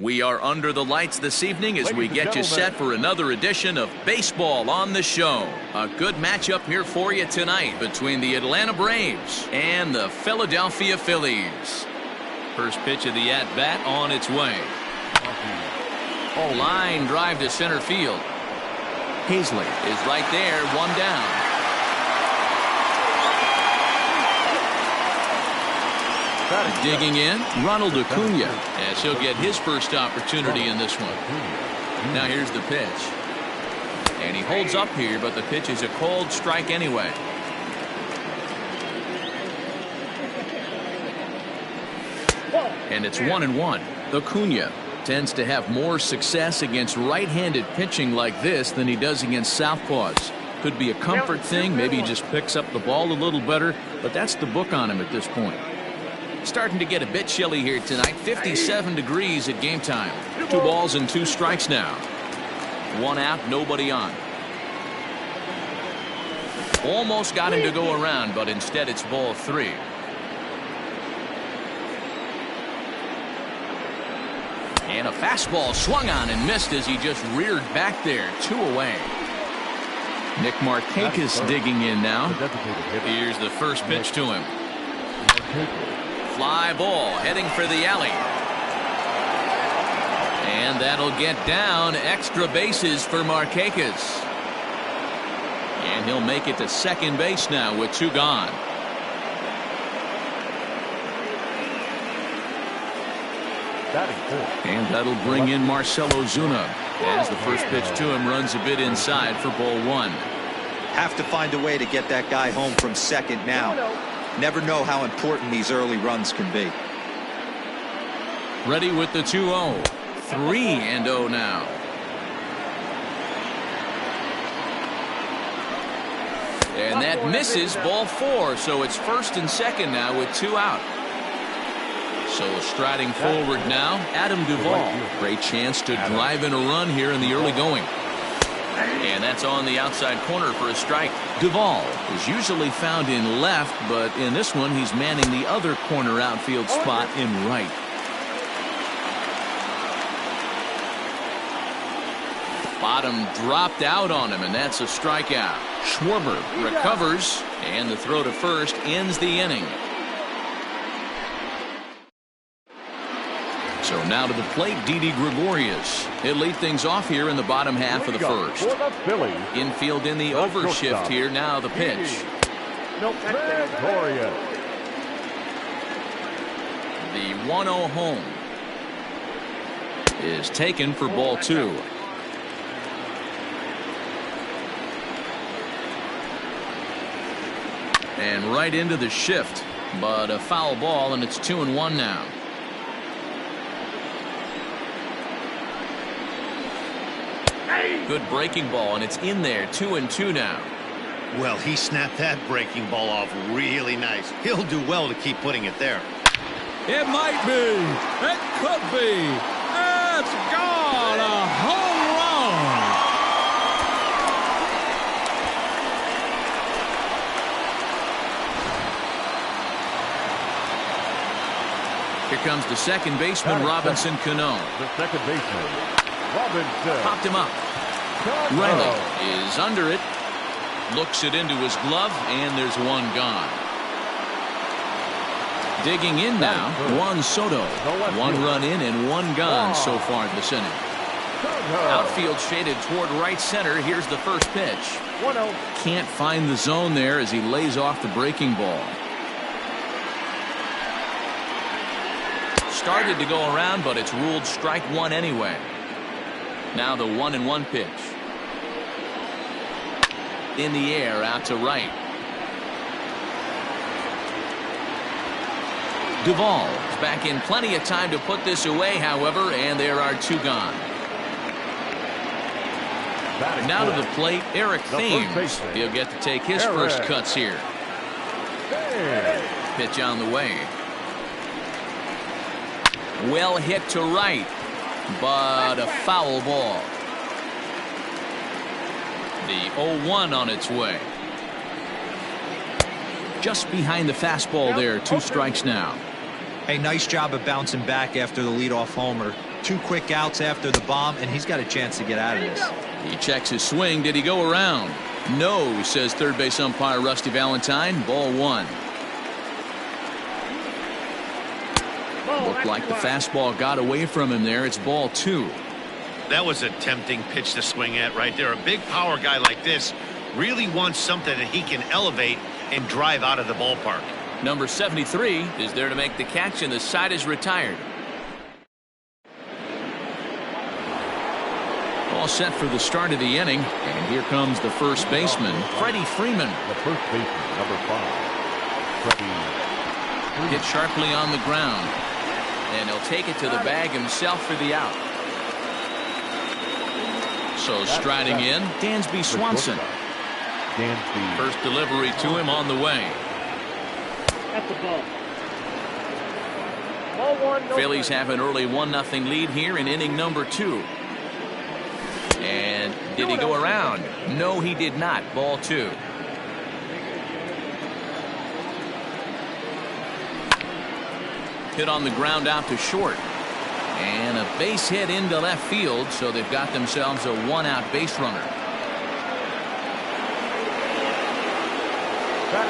We are under the lights this evening as we get you set for another edition of Baseball on the Show. A good matchup here for you tonight between the Atlanta Braves and the Philadelphia Phillies. First pitch of the at-bat on its way. Line drive to center field. Hazley is right there, one down. Digging in, Ronald Acuna, as he'll get his first opportunity in this one. Now here's the pitch. And he holds up here, but the pitch is a cold strike anyway. And it's 1-1. Acuna tends to have more success against right-handed pitching like this than he does against southpaws. Could be a comfort thing. Maybe he just picks up the ball a little better, but that's the book on him at this point. Starting to get a bit chilly here tonight. 57 degrees at game time. 2 balls and 2 strikes now. 1 out, nobody on. Almost got him to go around, but instead it's ball 3. And a fastball swung on and missed as he just reared back there. 2 away. Nick Markakis digging in now. Here's the first pitch to him. Fly ball heading for the alley. And that'll get down. Extra bases for Markakis. And he'll make it to second base now with 2 gone. And that'll bring in Marcell Ozuna as the first pitch to him runs a bit inside for ball 1. Have to find a way to get that guy home from second now. Never know how important these early runs can be. Ready with the 2-0. 3-0 now. And that misses, ball 4. So it's first and second now with 2 out. So striding forward now, Adam Duvall. Great chance to drive in a run here in the early going. And that's on the outside corner for a strike. Duvall is usually found in left, but in this one he's manning the other corner outfield spot in right. Bottom dropped out on him, and that's a strikeout. Schwarber recovers, and the throw to first ends the inning. So now to the plate, Didi Gregorius. He'll lead things off here in the bottom half of the first. Infield in the overshift here. Now the pitch. The 1-0 home is taken for ball 2. And right into the shift, but a foul ball, and it's 2-1 now. Good breaking ball, and it's in there. 2-2 now. Well, he snapped that breaking ball off really nice. He'll do well to keep putting it there. It might be. It could be. It's gone. A home run. Here comes the second baseman, Robinson Cano. The second baseman. Robinson. Popped him up. Riley is under it. Looks it into his glove, and there's 1 gone. Digging in now, Juan Soto. 1 run in and 1 gone so far this inning. Outfield shaded toward right center. Here's the first pitch. Can't find the zone there as he lays off the breaking ball. Started to go around, but it's ruled strike 1 anyway. Now the 1-1 pitch. In the air, out to right. Duvall is back in plenty of time to put this away, however, and there are 2 gone. Now to the plate, Eric Thames. He'll get to take his first cuts here. Pitch on the way. Well hit to right, but a foul ball. The 0-1 on its way. Just behind the fastball there. 2 strikes now. Hey, nice job of bouncing back after the leadoff homer. 2 quick outs after the bomb, and he's got a chance to get out of this. He checks his swing. Did he go around? No, says third base umpire Rusty Valentine. Ball 1. Looked like the fastball got away from him there. It's ball 2. That was a tempting pitch to swing at right there. A big power guy like this really wants something that he can elevate and drive out of the ballpark. Number 73 is there to make the catch, and the side is retired. All set for the start of the inning, and here comes the first baseman, Freddie Freeman. The first baseman, number 5, Freddie. Hit sharply on the ground, and he'll take it to the bag himself for the out. So striding in, Dansby Swanson. Dansby. First delivery to him on the way. At the ball. Ball 1, no Phillies strike. have an early 1-0 lead here in inning number 2. And did he go around? No, he did not. Ball 2. Hit on the ground out to short. And a base hit into left field, so they've got themselves a 1-out base runner.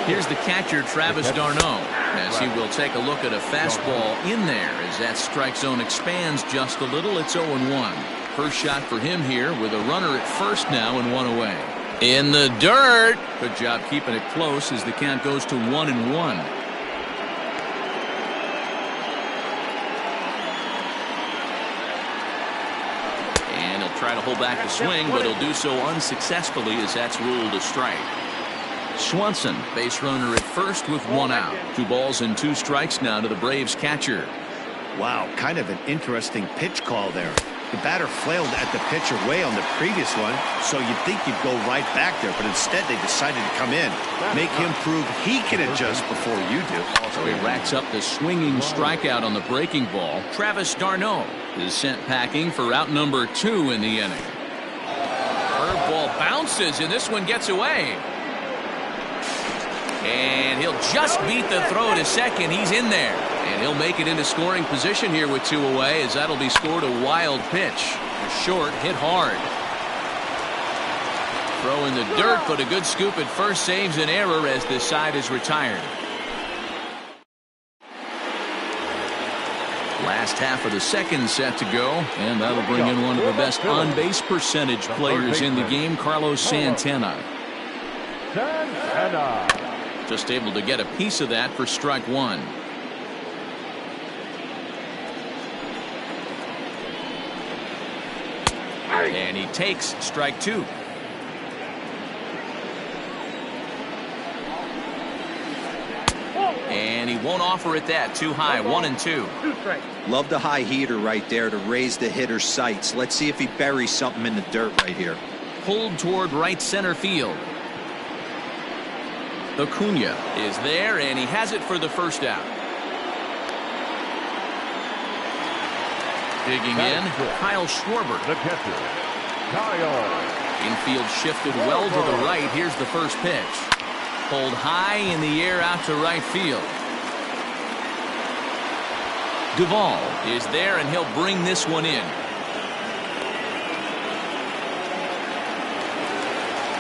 Here's the catcher, Travis d'Arnaud, as he will take a look at a fastball in there as that strike zone expands just a little. It's 0-1. First shot for him here with a runner at first now and 1 away. In the dirt. Good job keeping it close as the count goes to 1-1. And he'll try to hold back the swing, but he'll do so unsuccessfully as that's ruled a strike. Swanson, base runner at first with 1 out. 2 balls and 2 strikes now to the Braves catcher. Wow, kind of an interesting pitch call there. The batter flailed at the pitcher way on the previous one, so you'd think you'd go right back there, but instead they decided to come in, make him prove he can adjust before you do. So he racks up the swinging strikeout on the breaking ball. Travis d'Arnaud is sent packing for out number 2 in the inning. Curveball bounces, and this one gets away. And he'll just beat the throw to second. He's in there. And he'll make it into scoring position here with 2 away, as that'll be scored a wild pitch. A short, hit hard. Throw in the dirt, but a good scoop at first saves an error as this side is retired. Last half of the second set to go, and that'll bring in one of the best on-base percentage players in the game, Carlos Santana. Just able to get a piece of that for strike 1. And he takes strike 2. And he won't offer it that. Too high. 1-2. Love the high heater right there to raise the hitter's sights. Let's see if he buries something in the dirt right here. Pulled toward right center field. Acuna is there, and he has it for the first out. Digging in, Kyle Schwarber. The catcher, Kyle. Infield shifted well to the right. Here's the first pitch. Pulled high in the air out to right field. Duvall is there, and he'll bring this one in.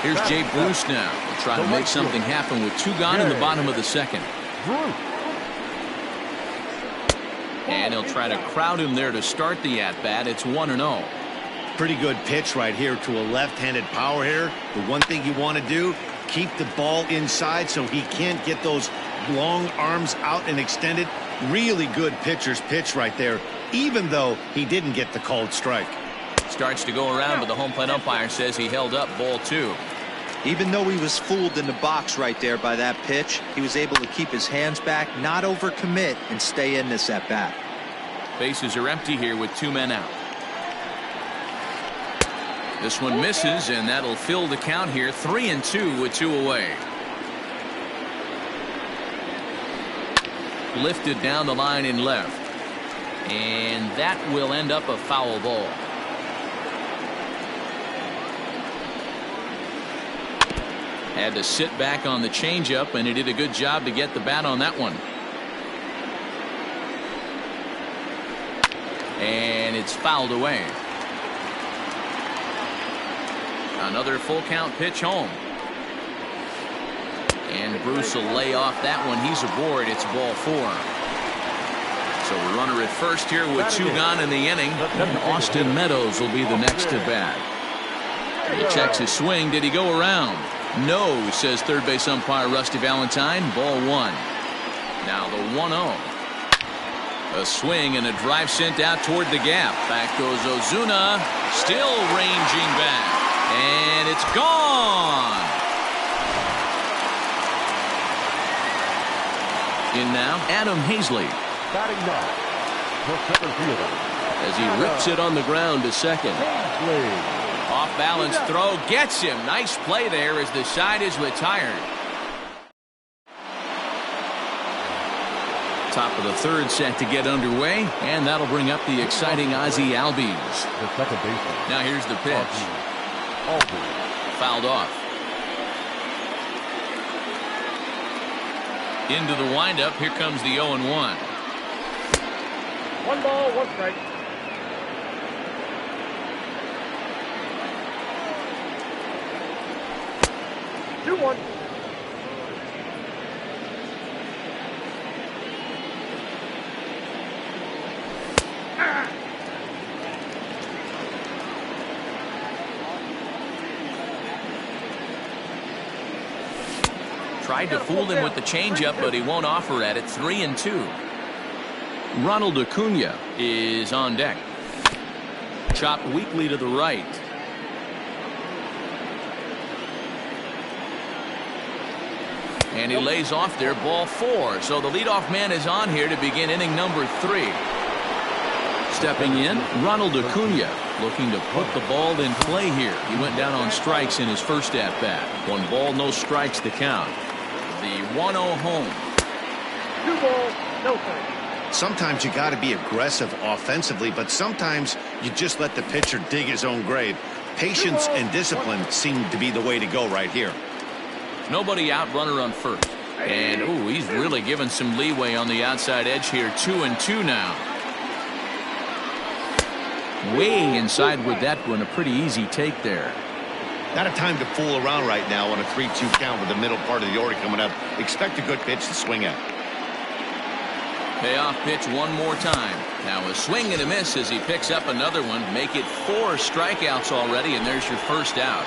Here's Jay Bruce now. He'll try to make something happen with 2 gone in the bottom of the second. And he'll try to crowd him there to start the at-bat. It's 1-0. Pretty good pitch right here to a left-handed power hitter. The one thing you want to do, keep the ball inside so he can't get those long arms out and extended. Really good pitcher's pitch right there, even though he didn't get the called strike. Starts to go around, but the home plate umpire says he held up ball 2. Even though he was fooled in the box right there by that pitch, he was able to keep his hands back, not overcommit, and stay in this at bat. Bases are empty here with 2 men out. This one misses, and that'll fill the count here. 3-2 with 2 away. Lifted down the line in left. And that will end up a foul ball. Had to sit back on the changeup, and he did a good job to get the bat on that one. And it's fouled away. Another full count pitch home. And Bruce will lay off that one. He's aboard. It's ball 4. So a runner at first here with 2 gone in the inning. And Austin Meadows will be the next to bat. He checks his swing. Did he go around? No, says third base umpire Rusty Valentine. Ball 1. Now the 1-0. A swing and a drive sent out toward the gap. Back goes Ozuna. Still ranging back. And it's gone. In now, Adam Hazley. Batting now, the center fielder, As he rips it on the ground to second. Off balance throw gets him. Nice play there as the side is retired. Top of the third set to get underway, and that'll bring up the exciting Ozzie Albies. The second baseman. Now here's the pitch. Fouled off. Into the windup. Here comes the 0-1. 1 ball, 1 strike. Two, 1. Tried to fool him with the changeup, but he won't offer at it. 3-2. Ronald Acuna is on deck. Chopped weakly to the right. And he lays off there. Ball 4. So the leadoff man is on here to begin inning number 3. Stepping in, Ronald Acuna, looking to put the ball in play here. He went down on strikes in his first at-bat. 1 ball, no strikes to count. The 1-0 home. 2 balls, no strikes. Sometimes you got to be aggressive offensively, but sometimes you just let the pitcher dig his own grave. Patience and discipline seem to be the way to go right here. Nobody out, runner on first. And, ooh, he's really given some leeway on the outside edge here. 2-2 now. Way inside with that one. A pretty easy take there. Not a time to fool around right now on a 3-2 count with the middle part of the order coming up. Expect a good pitch to swing at. Payoff pitch one more time. Now a swing and a miss as he picks up another one. Make it 4 strikeouts already, and there's your first out.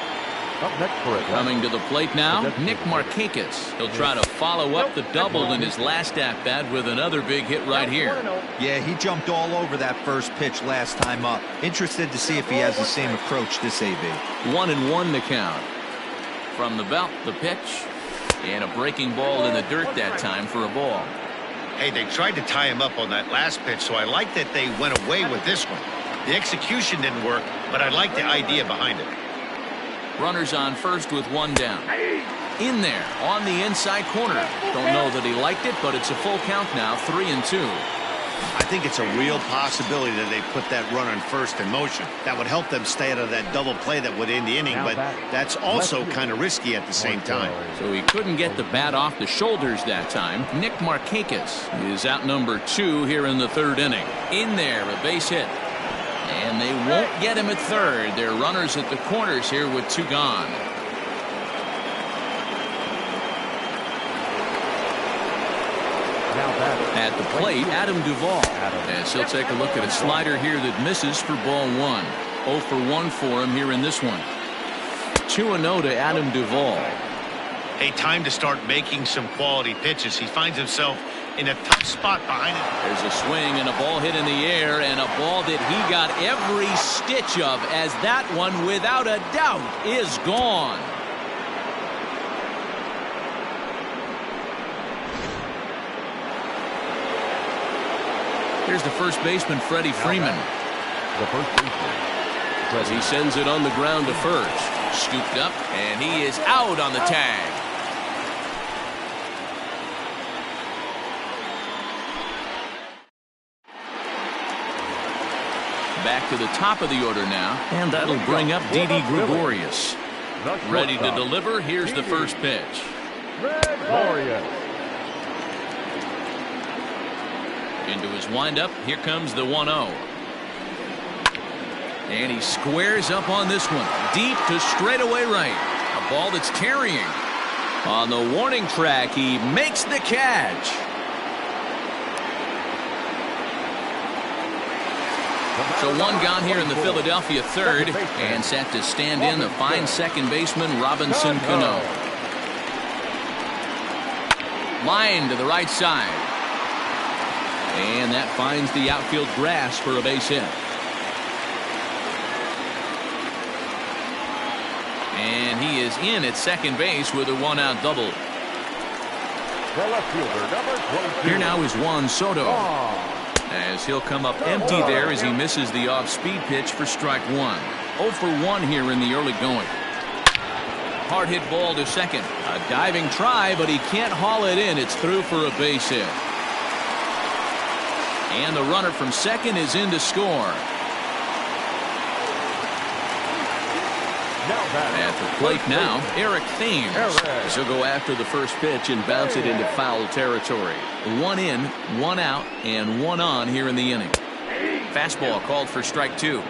Up next for it. Coming to the plate now, Nick Markakis. He'll try to follow up the double in his last at-bat with another big hit right here. Yeah, he jumped all over that first pitch last time up. Interested to see if he has the same approach this AB. 1-1 the count. From the belt, the pitch. And a breaking ball in the dirt that time for a ball. Hey, they tried to tie him up on that last pitch, so I like that they went away with this one. The execution didn't work, but I like the idea behind it. Runners on first with 1 down. In there on the inside corner. Don't know that he liked it, but it's a full count now. 3-2. I think it's a real possibility that they put that runner on first in motion. That would help them stay out of that double play that would end the inning, but that's also kind of risky at the same time. So he couldn't get the bat off the shoulders that time. Nick Markakis is out number 2 here in the 3rd inning. In there, a base hit. And they won't get him at third. They're runners at the corners here with 2 gone. At the plate, Adam Duvall. As he'll take a look at a slider here that misses for ball 1. 0 for 1 for him here in this one. 2-0 to Adam Duvall. Hey, time to start making some quality pitches. He finds himself in a tough spot behind it. There's a swing and a ball hit in the air, and a ball that he got every stitch of, as that one, without a doubt, is gone. Here's the first baseman, Freddie Freeman. The first baseman. As he sends it on the ground to first. Scooped up, and he is out on the tag. Back to the top of the order now, and that'll bring up Didi Gregorius. Ready to deliver. Here's the first pitch. Gregorius. Into his windup. Here comes the 1-0. And he squares up on this one. Deep to straightaway right. A ball that's carrying. On the warning track, he makes the catch. So one gone here in the Philadelphia third, and set to stand in the fine second baseman Robinson Cano. Line to the right side. And that finds the outfield grass for a base hit. And he is in at second base with a one-out double. The left fielder, number 22. Here now is Juan Soto, as he'll come up empty there as he misses the off-speed pitch for strike one. 0 for 1 here in the early going. Hard hit ball to second. A diving try, but he can't haul it in. It's through for a base hit. And the runner from second is in to score. At the plate now, Eric Thames. He'll go after the first pitch and bounce it into foul territory. 1 in, 1 out, and 1 on here in the inning. Fastball called for strike 2.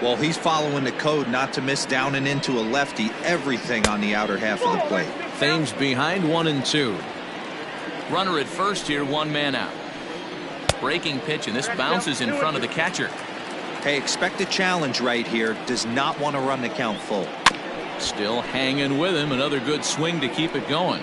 Well, he's following the code not to miss down and into a lefty. Everything on the outer half of the plate. Thames behind 1-2. Runner at first here, 1 man out. Breaking pitch, and this bounces in front of the catcher. Hey, expect a challenge right here. Does not want to run the count full. Still hanging with him. Another good swing to keep it going.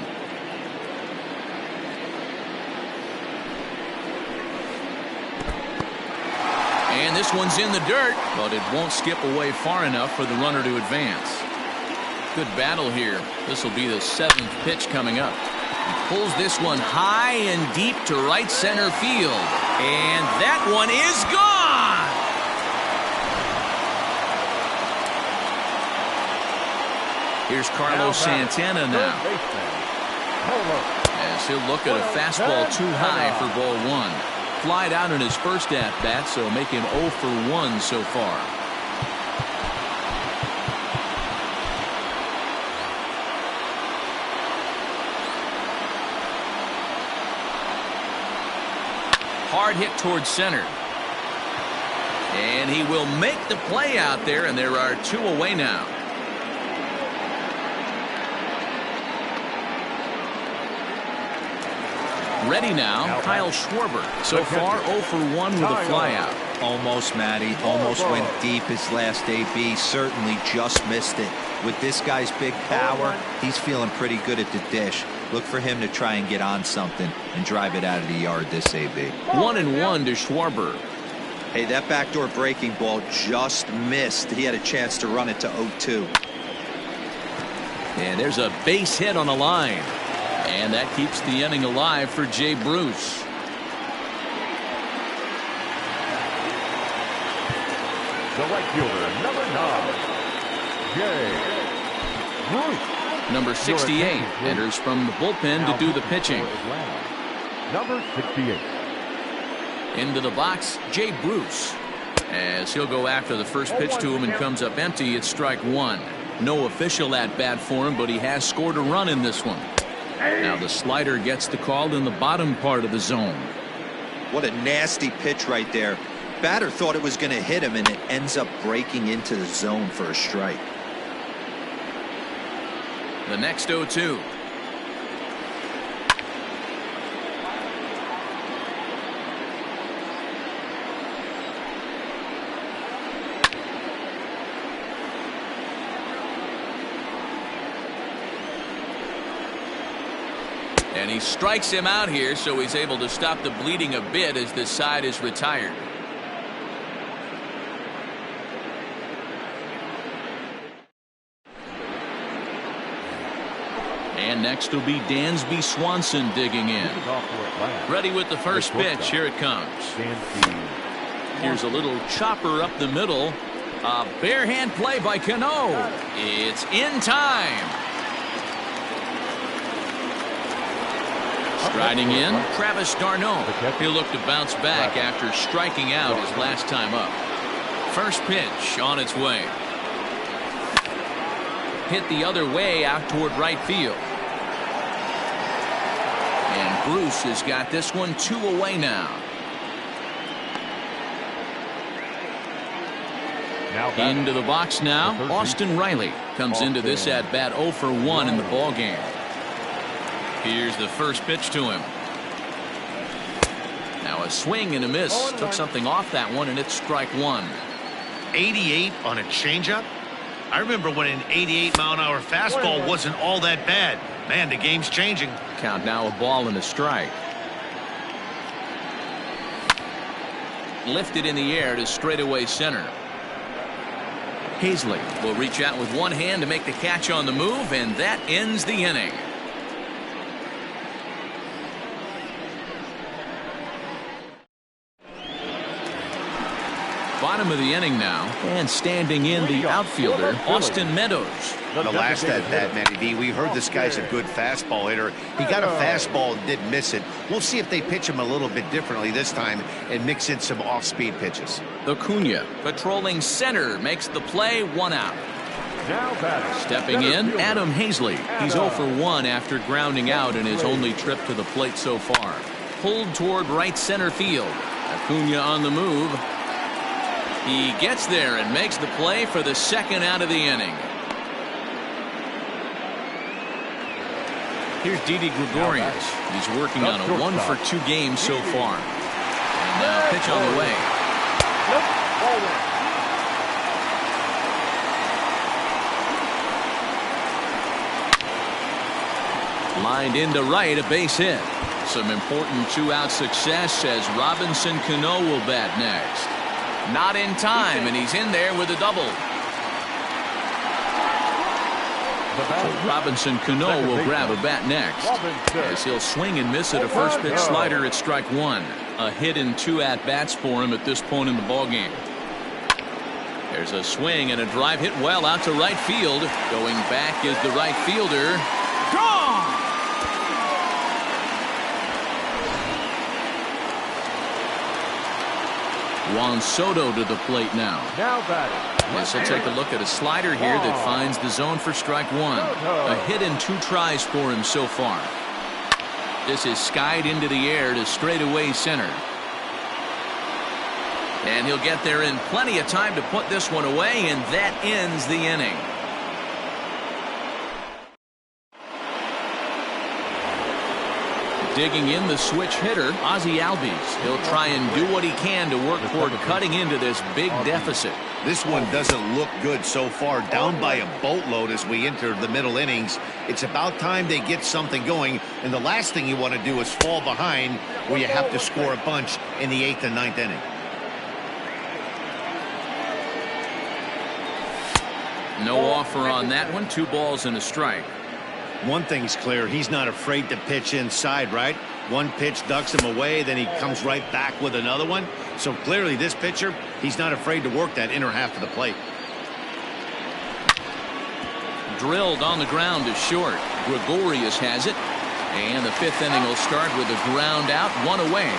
And this one's in the dirt, but it won't skip away far enough for the runner to advance. Good battle here. This will be the 7th pitch coming up. He pulls this one high and deep to right center field. And that one is gone! Here's Carlos Santana now, as he'll look at a fastball too high for ball 1. Flied out in his first at-bat, so make him 0 for 1 so far. Hard hit towards center. And he will make the play out there, and there are 2 away now. Ready now, Kyle Schwarber. So far 0 for 1 with a flyout. Almost, Matty. Almost went deep his last AB. Certainly just missed it. With this guy's big power, he's feeling pretty good at the dish. Look for him to try and get on something and drive it out of the yard this AB. 1-1 to Schwarber. Hey, that backdoor breaking ball just missed. He had a chance to run it to 0-2. And there's a base hit on the line. And that keeps the inning alive for Jay Bruce. The right fielder, number 9, Jay Bruce. Number 68 enters from the bullpen to do the pitching. Number 68. Into the box, Jay Bruce, as he'll go after the first pitch to him and comes up empty. It's strike 1. No official at bat for him, but he has scored a run in this one. Now the slider gets the call in the bottom part of the zone. What a nasty pitch right there. Batter thought it was going to hit him, and it ends up breaking into the zone for a strike. The next 0-2. And he strikes him out here, so he's able to stop the bleeding a bit as this side is retired. And next will be Dansby Swanson digging in. Ready with the first pitch. Here it comes. Here's a little chopper up the middle. A bare hand play by Cano. It's in time. Striding in, Travis d'Arnaud. He'll look to bounce back after striking out his last time up. First pitch on its way. Hit the other way out toward right field. And Bruce has got this one 2 away now. Into the box now, Austin Riley comes into this at bat 0 for 1 in the ball game. Here's the first pitch to him. Now a swing and a miss. Took something off that one, and it's strike one. 88 on a changeup? I remember when an 88-mile-an-hour fastball wasn't all that bad. Man, the game's changing. Count now, a ball and a strike. Lifted in the air to straightaway center. Hazley will reach out with one hand to make the catch on the move, and that ends the inning. Bottom of the inning now, and standing in the outfielder, Austin Meadows. The last at bat, Matty B, we heard this guy's a good fastball hitter. He got a fastball and didn't miss it. We'll see if they pitch him a little bit differently this time and mix in some off-speed pitches. Acuna patrolling center makes the play, 1 out. Stepping in, Adam Hazley. He's 0 for 1 after grounding out in his only trip to the plate so far. Pulled toward right center field. Acuna on the move. He gets there and makes the play for the second out of the inning. Here's Didi Gregorius. He's working on a 1 for 2 game so far. And now pitch on the way. Lined into right, a base hit. Some important 2-out success as Robinson Cano will bat next. Not in time, and he's in there with a double. So Robinson Cano will grab a bat next, as he'll swing and miss at a first pitch slider at strike 1. A hit in 2 at-bats for him at this point in the ballgame. There's a swing and a drive hit well out to right field. Going back is the right fielder. Gone! Juan Soto to the plate now. Yes, he'll take a look at a slider here that finds the zone for strike 1. A hit in 2 tries for him so far. This is skied into the air to straightaway center. And he'll get there in plenty of time to put this one away, and that ends the inning. Digging in the switch hitter, Ozzie Albies. He'll try and do what he can to work toward cutting into this big deficit. This one doesn't look good so far, down by a boatload as we enter the middle innings. It's about time they get something going, and the last thing you want to do is fall behind where you have to score a bunch in the 8th and 9th inning. No offer on that one. 2 balls and a strike. One thing's clear, he's not afraid to pitch inside, right? One pitch ducks him away, then he comes right back with another one. So clearly this pitcher, he's not afraid to work that inner half of the plate. Drilled on the ground to short. Gregorius has it. And the 5th inning will start with a ground out, 1 away.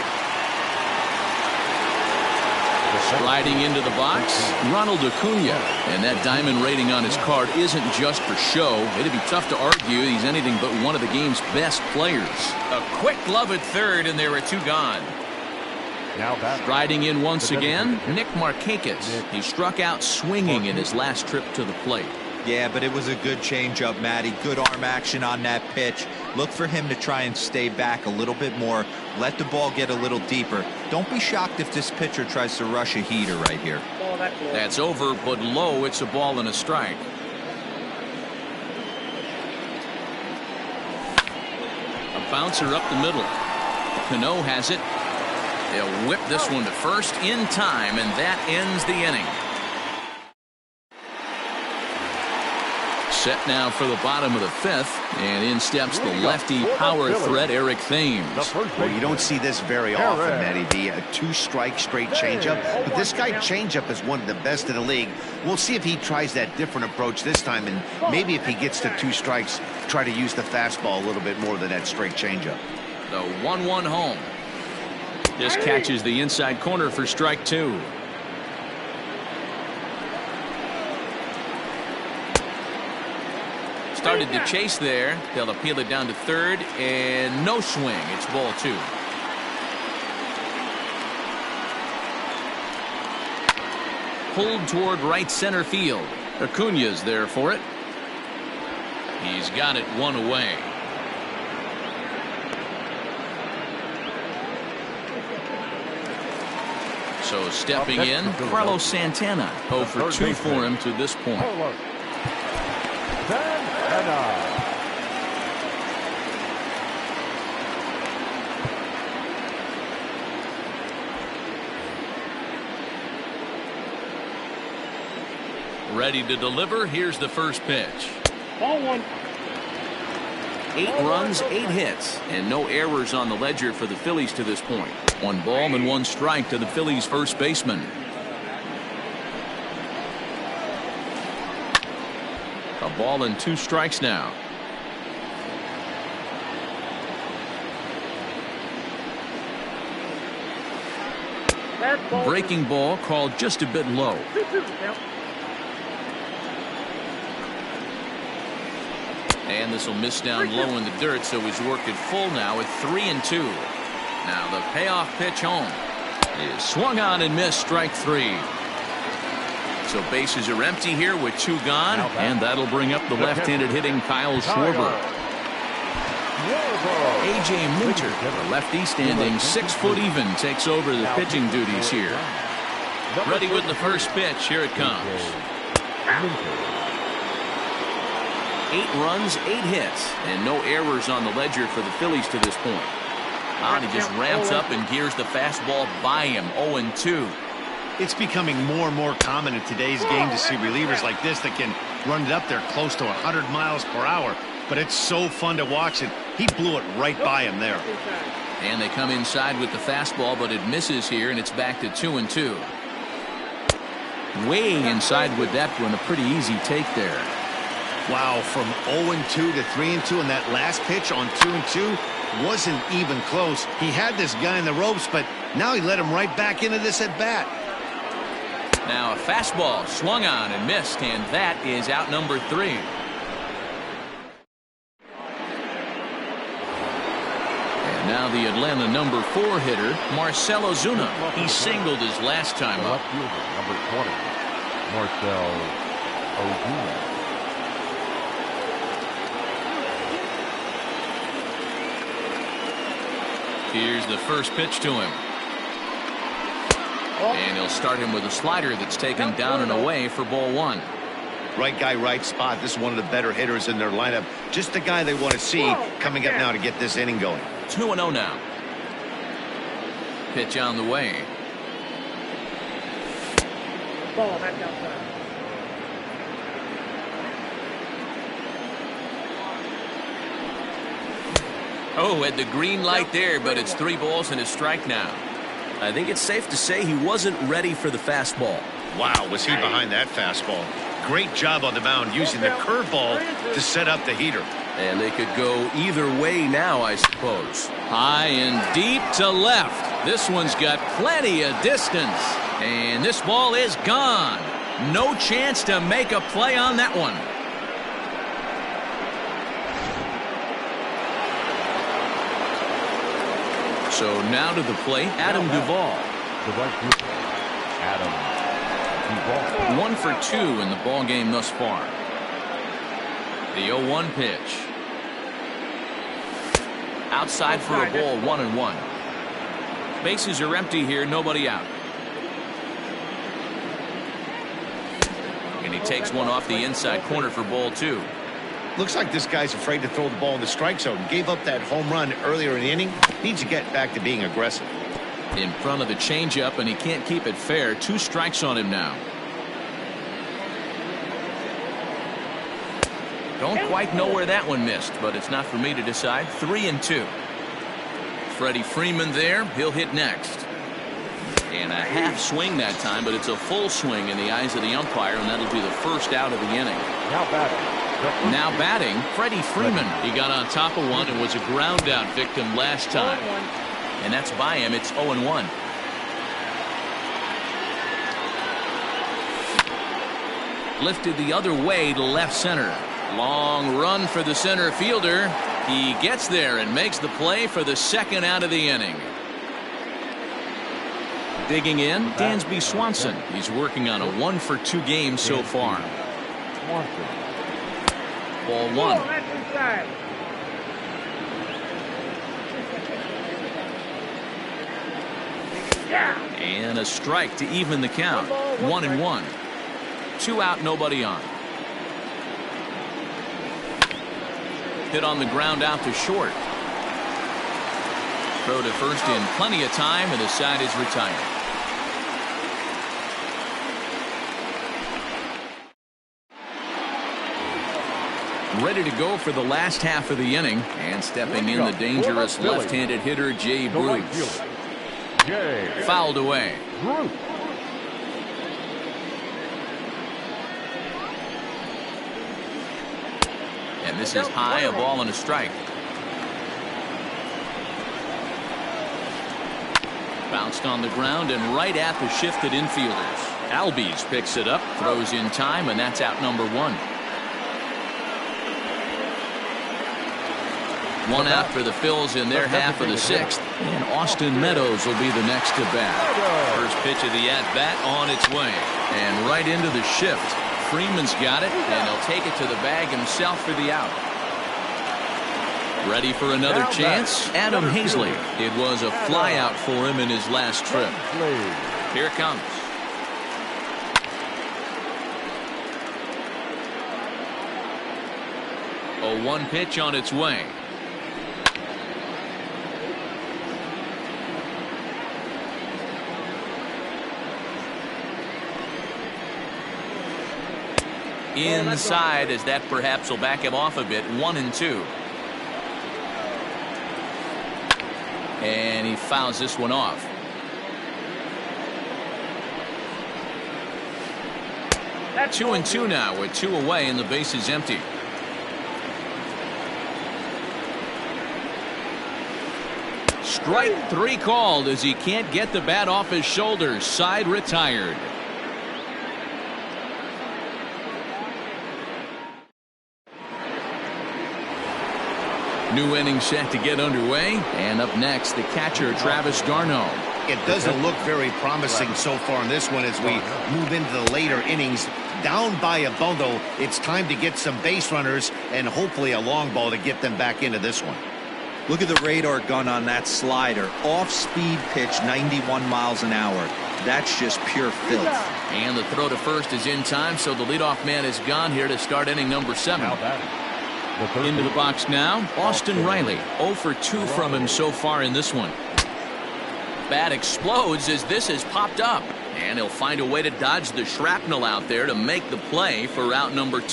Sliding into the box, Ronald Acuna. And that diamond rating on his card isn't just for show. It'd be tough to argue he's anything but one of the game's best players. A quick glove at third, and there are 2 gone. Striding in once again, Nick Markakis. He struck out swinging in his last trip to the plate. Yeah, but it was a good changeup, Matty. Good arm action on that pitch. Look for him to try and stay back a little bit more. Let the ball get a little deeper. Don't be shocked if this pitcher tries to rush a heater right here. That's over, but low. It's a ball and a strike. A bouncer up the middle. Cano has it. They'll whip this one to first in time, and that ends the inning. Set now for the bottom of the 5th, and in steps the lefty power threat Eric Thames. Well, you don't see this very often, Matty B. A 2-strike straight changeup, but this guy changeup is one of the best in the league. We'll see if he tries that different approach this time, and maybe if he gets to 2 strikes, try to use the fastball a little bit more than that straight changeup. The 1-1 home. This catches the inside corner for strike 2. Started to chase there. They'll appeal it down to third, and no swing. It's ball 2. pulled toward right center field. Acuna's there for it. He's got it one away. So stepping in, Carlos Santana. 0 for 2 for him to this point. Ready to deliver. Here's the first pitch. Ball 1. 8 runs, 8 hits, and no errors on the ledger for the Phillies to this point. 1 ball and 1 strike to the Phillies first baseman. A ball and 2 strikes now. Breaking ball called just a bit low. 2-2 count. And this will miss down low in the dirt, so he's worked it full now at 3-2. Now the payoff pitch home is swung on and missed, strike 3. So bases are empty here with 2 gone, and that'll bring up the left-handed hitting Kyle Schwarber. A.J. Minter, the lefty standing 6 foot even, takes over the pitching duties here. Ready with the first pitch. Here it comes. 8 runs, 8 hits, and no errors on the ledger for the Phillies to this point. He just ramps up and gears the fastball by him. 0-2. It's becoming more and more common in today's game to see relievers like this that can run it up there close to 100 miles per hour. But it's so fun to watch it. He blew it right by him there. And they come inside with the fastball, but it misses here, and it's back to 2-2. Way inside with that one. A pretty easy take there. Wow, from 0-2 to 3-2, and that last pitch on 2-2 wasn't even close. He had this guy in the ropes, but now he let him right back into this at bat. Now a fastball swung on and missed, and that is out number 3. And now the Atlanta number 4 hitter, Marcell Ozuna. He singled his last time up. Number 20, Marcell Ozuna. Here's the first pitch to him. And he'll start him with a slider that's taken down and away for ball 1. Right guy, right spot. This is one of the better hitters in their lineup. Just the guy they want to see coming up now to get this inning going. 2-0 now. Pitch on the way. Ball back outside. Oh, had the green light there, but it's 3 balls and a strike now. I think it's safe to say he wasn't ready for the fastball. Wow, was he behind that fastball. Great job on the mound using the curveball to set up the heater. And they could go either way now, I suppose. High and deep to left. This one's got plenty of distance. And this ball is gone. No chance to make a play on that one. So now to the plate, Adam Duvall. Adam Duvall. 1 for 2 in the ball game thus far. The 0-1 pitch. Outside for a ball, 1-1. Bases are empty here, nobody out. And he takes one off the inside corner for ball 2. Looks like this guy's afraid to throw the ball in the strike zone. Gave up that home run earlier in the inning. Needs to get back to being aggressive. In front of the changeup, and he can't keep it fair. 2 strikes on him now. Don't quite know where that one missed, but it's not for me to decide. 3-2. Freddie Freeman there. He'll hit next. And a half swing that time, but it's a full swing in the eyes of the umpire, and that'll be the first out of the inning. Now batting, Freddie Freeman. He got on top of one and was a ground out victim last time. And that's by him. It's 0-1. Lifted the other way to left center. Long run for the center fielder. He gets there and makes the play for the second out of the inning. Digging in, Dansby Swanson. He's working on a 1-for-2 game so far. Ball 1. That's inside. Yeah. And a strike to even the count. 1-1. 2 out, nobody on. Hit on the ground out to short. Throw to first in plenty of time, and the side is retired. Ready to go for the last half of the inning, and stepping in the dangerous left-handed hitter Jay Bruce. Fouled away. And this is high, a ball and a strike. Bounced on the ground and right at the shifted infielders. Albies picks it up, throws in time, and that's out number 1. 1 out for the Phils in their half of the 6th. And Austin Meadows will be the next to bat. First pitch of the at-bat on its way. And right into the shift. Freeman's got it, and he'll take it to the bag himself for the out. Ready for another chance? Adam Hazley. It was a flyout for him in his last trip. Here it comes. A 1 pitch on its way. Inside, as that perhaps will back him off a bit. 1-2. And he fouls this one off. That's 2-2 now with 2 away and the base is empty. Strike 3 called as he can't get the bat off his shoulders. Side retired. New inning set to get underway, and up next the catcher Travis d'Arnaud. It doesn't look very promising so far in this one as we move into the later innings. Down by a bundle, it's time to get some base runners and hopefully a long ball to get them back into this one. Look at the radar gun on that slider. Off-speed pitch, 91 miles an hour. That's just pure filth. And the throw to first is in time, so the leadoff man is gone here to start inning number 7. Into the box now, Austin Riley. 0 for 2 from him so far in this one. Bat explodes as this has popped up. And he'll find a way to dodge the shrapnel out there to make the play for out number 2.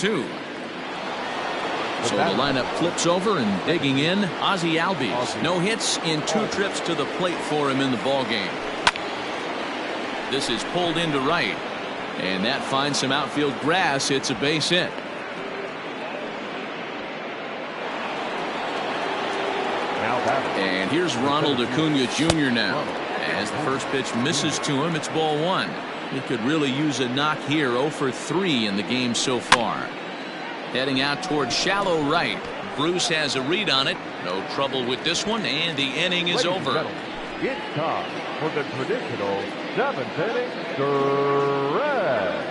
So the lineup flips over, and digging in, Ozzie Albies. No hits in 2 trips to the plate for him in the ballgame. This is pulled into right. And that finds some outfield grass. It's a base hit. And here's Ronald Acuna Jr. now. As the first pitch misses to him, it's ball 1. He could really use a knock here. 0 for 3 in the game so far. Heading out toward shallow right. Bruce has a read on it. No trouble with this one, and the inning is over. It's time for the traditional 7th inning stretch.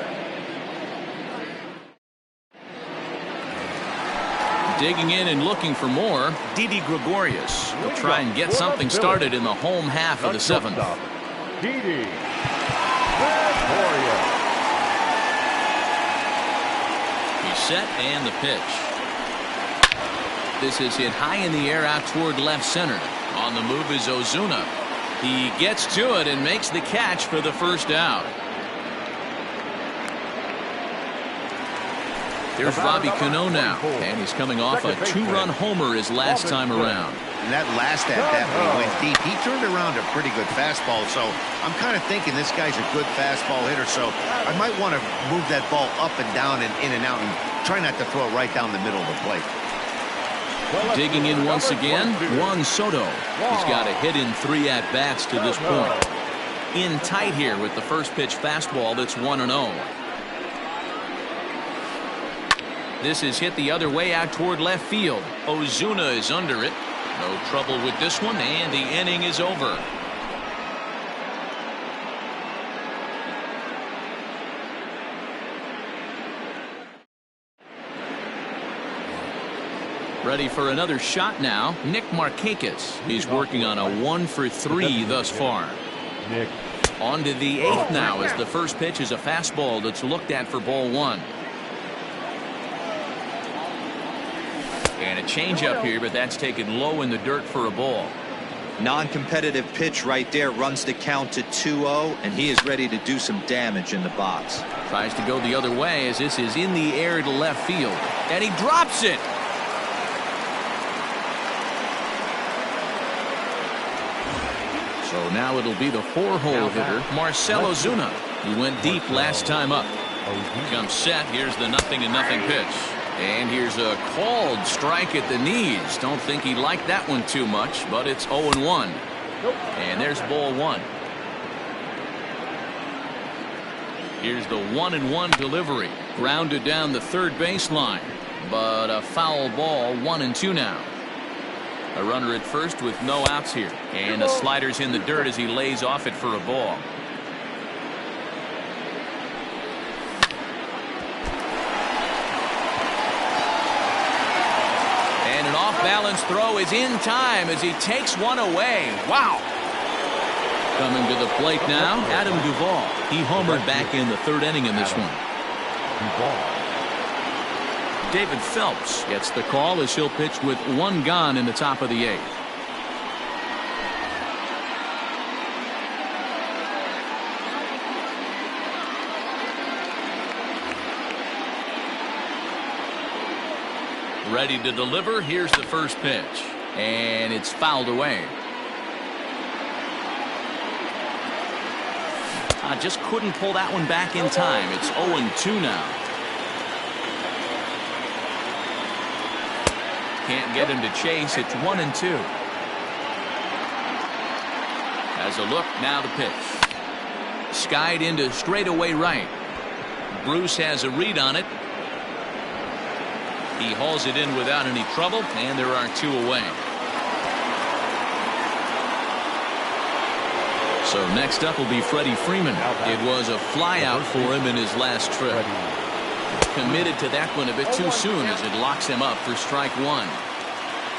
Digging in and looking for more, Didi Gregorius will try and get something started in the home half of the 7th. Didi Gregorius. He's set, and the pitch. This is hit high in the air out toward left center. On the move is Ozuna. He gets to it and makes the catch for the first out. There's Robbie Cano now, and he's coming off a 2-run homer his last time around. And that last at-bat when he went deep, he turned around a pretty good fastball. So I'm kind of thinking this guy's a good fastball hitter. So I might want to move that ball up and down and in and out and try not to throw it right down the middle of the plate. Digging in once again, Juan Soto. He's got a hit in 3 at-bats to this point. In tight here with the first pitch fastball that's 1-0. This is hit the other way out toward left field. Ozuna is under it. No trouble with this one, and the inning is over. Ready for another shot now. Nick Markakis. He's working on a 1 for 3 thus far. Nick. On to the 8th now as the first pitch is a fastball that's looked at for ball 1. And a changeup here, but that's taken low in the dirt for a ball. Non-competitive pitch right there, runs the count to 2-0, and he is ready to do some damage in the box. Tries to go the other way as this is in the air to left field. And he drops it. So now it'll be the 4-hole hitter, Marcell Ozuna. He went deep last time up. Comes set. Here's the 0-0 pitch. And here's a called strike at the knees. Don't think he liked that one too much, but it's 0-1. And there's ball 1. Here's the 1-1 delivery. Grounded down the third baseline. But a foul ball, 1-2 now. A runner at first with no outs here. And the slider's in the dirt as he lays off it for a ball. And an off-balance throw is in time as he takes one away. Wow. Coming to the plate now, Adam Duvall. He homered back in the 3rd inning in this one. David Phelps gets the call as he'll pitch with 1 gone in the top of the 8th. Ready to deliver. Here's the first pitch. And it's fouled away. Just couldn't pull that one back in time. It's 0-2 now. Can't get him to chase. It's 1-2. As a look, now the pitch. Skied into straightaway right. Bruce has a read on it. He hauls it in without any trouble, and there are 2 away. So next up will be Freddie Freeman. It was a flyout for him in his last trip. Committed to that one a bit too soon as it locks him up for strike 1.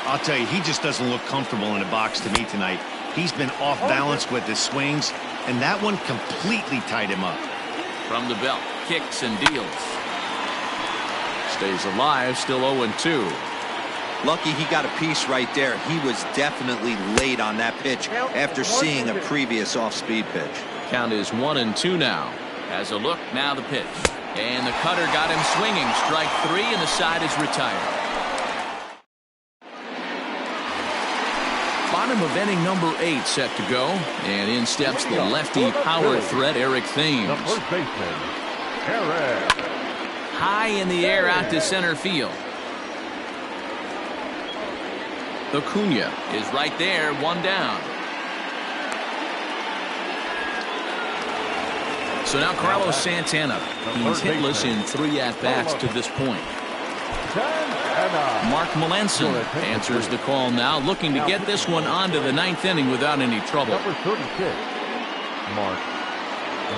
I'll tell you, he just doesn't look comfortable in the box to me tonight. He's been off balance with his swings, and that one completely tied him up. From the belt, kicks and deals. Stays alive, still 0-2. Lucky he got a piece right there. He was definitely late on that pitch after seeing a previous off-speed pitch. Count is 1-2 now. As a look, now the pitch. And the cutter got him swinging. Strike 3, and the side is retired. Bottom of inning number 8 set to go. And in steps the lefty power threat, Eric Thames. The first baseman, Eric. High in the air out to center field. Acuna is right there, 1 down. So now Carlos Santana. He's hitless in 3 at-bats to this point. Mark Melanson answers the call now, looking to get this one onto the 9th inning without any trouble. Number 36, Mark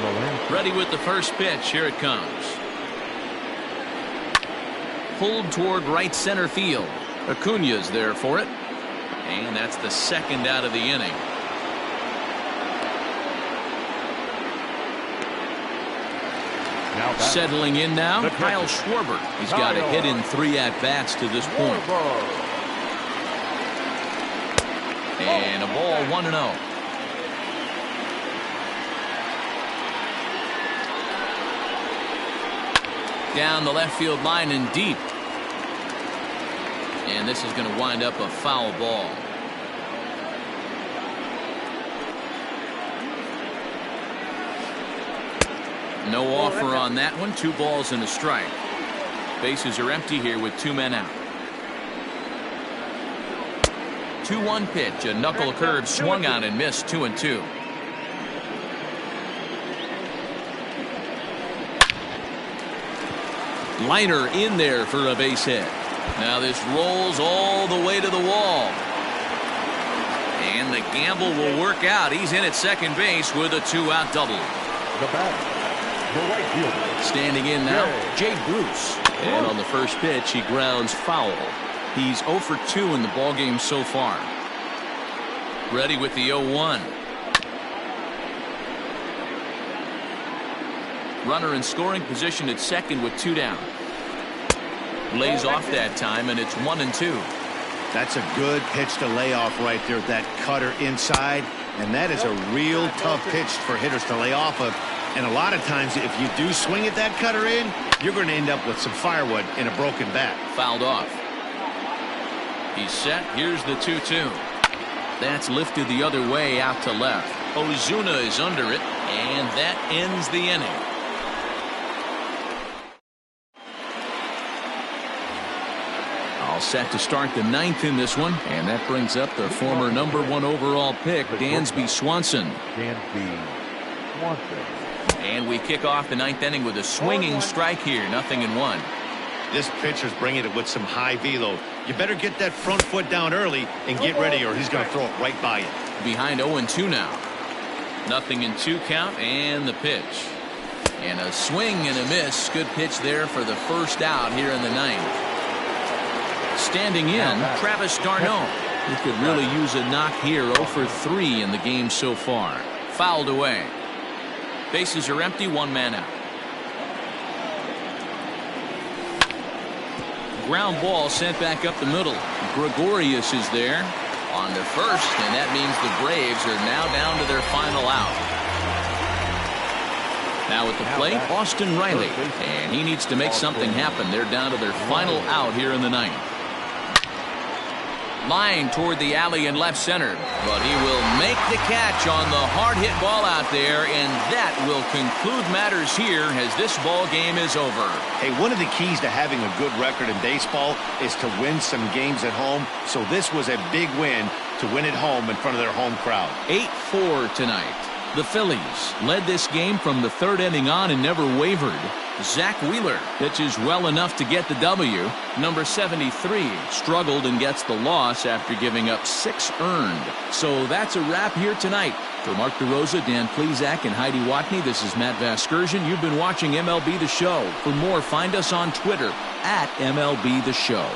Melanson. Ready with the first pitch. Here it comes. Pulled toward right center field. Acuna's there for it. And that's the 2nd out of the inning. Settling in now, Kyle Schwarber. He's got a hit in 3 at-bats to this point. And a ball, 1-0. Down the left field line and deep. And this is going to wind up a foul ball. No offer on that one. 2 balls and a strike. Bases are empty here with 2 men out. 2-1 pitch. A knuckle curve swung on and missed. 2-2. Liner in there for a base hit. Now this rolls all the way to the wall. And the gamble will work out. He's in at second base with a 2-out double. The bat, the right fielder. Standing in now, Jay Bruce. And on the first pitch, he grounds foul. He's 0 for 2 in the ballgame so far. Ready with the 0-1. Runner in scoring position at second with 2 down. Lays off that time, and it's 1-2. That's a good pitch to lay off right there, that cutter inside. And that is a real tough pitch for hitters to lay off of. And a lot of times, if you do swing at that cutter in, you're going to end up with some firewood in a broken bat. Fouled off. He's set. Here's the 2-2. That's lifted the other way out to left. Ozuna is under it, and that ends the inning. All set to start the 9th in this one, and that brings up the former #1 overall pick, Dansby Swanson. And we kick off the 9th inning with a swinging strike here, 0-1. This pitcher's bringing it with some high velo. You better get that front foot down early and get ready, or he's going to throw it right by you. Behind 0-2 now. 0-2 count, and the pitch. And a swing and a miss. Good pitch there for the first out here in the 9th. Standing in, Travis d'Arnaud. He could really use a knock here. 0 for 3 in the game so far. Fouled away. Bases are empty, 1 man out. Ground ball sent back up the middle. Gregorius is there on the first, and that means the Braves are now down to their final out. Now at the plate, Austin Riley, and he needs to make something happen. They're down to their final out here in the 9th. Line toward the alley in left center, but he will make the catch on the hard hit ball out there, and that will conclude matters here as this ball game is over. Hey, one of the keys to having a good record in baseball is to win some games at home. So this was a big win to win at home in front of their home crowd. 8-4 tonight. The Phillies led this game from the 3rd inning on and never wavered. Zach Wheeler pitches well enough to get the W. Number 73 struggled and gets the loss after giving up 6 earned. So that's a wrap here tonight. For Mark DeRosa, Dan Plesac, and Heidi Watney, this is Matt Vasgersian. You've been watching MLB The Show. For more, find us on Twitter at MLB The Show.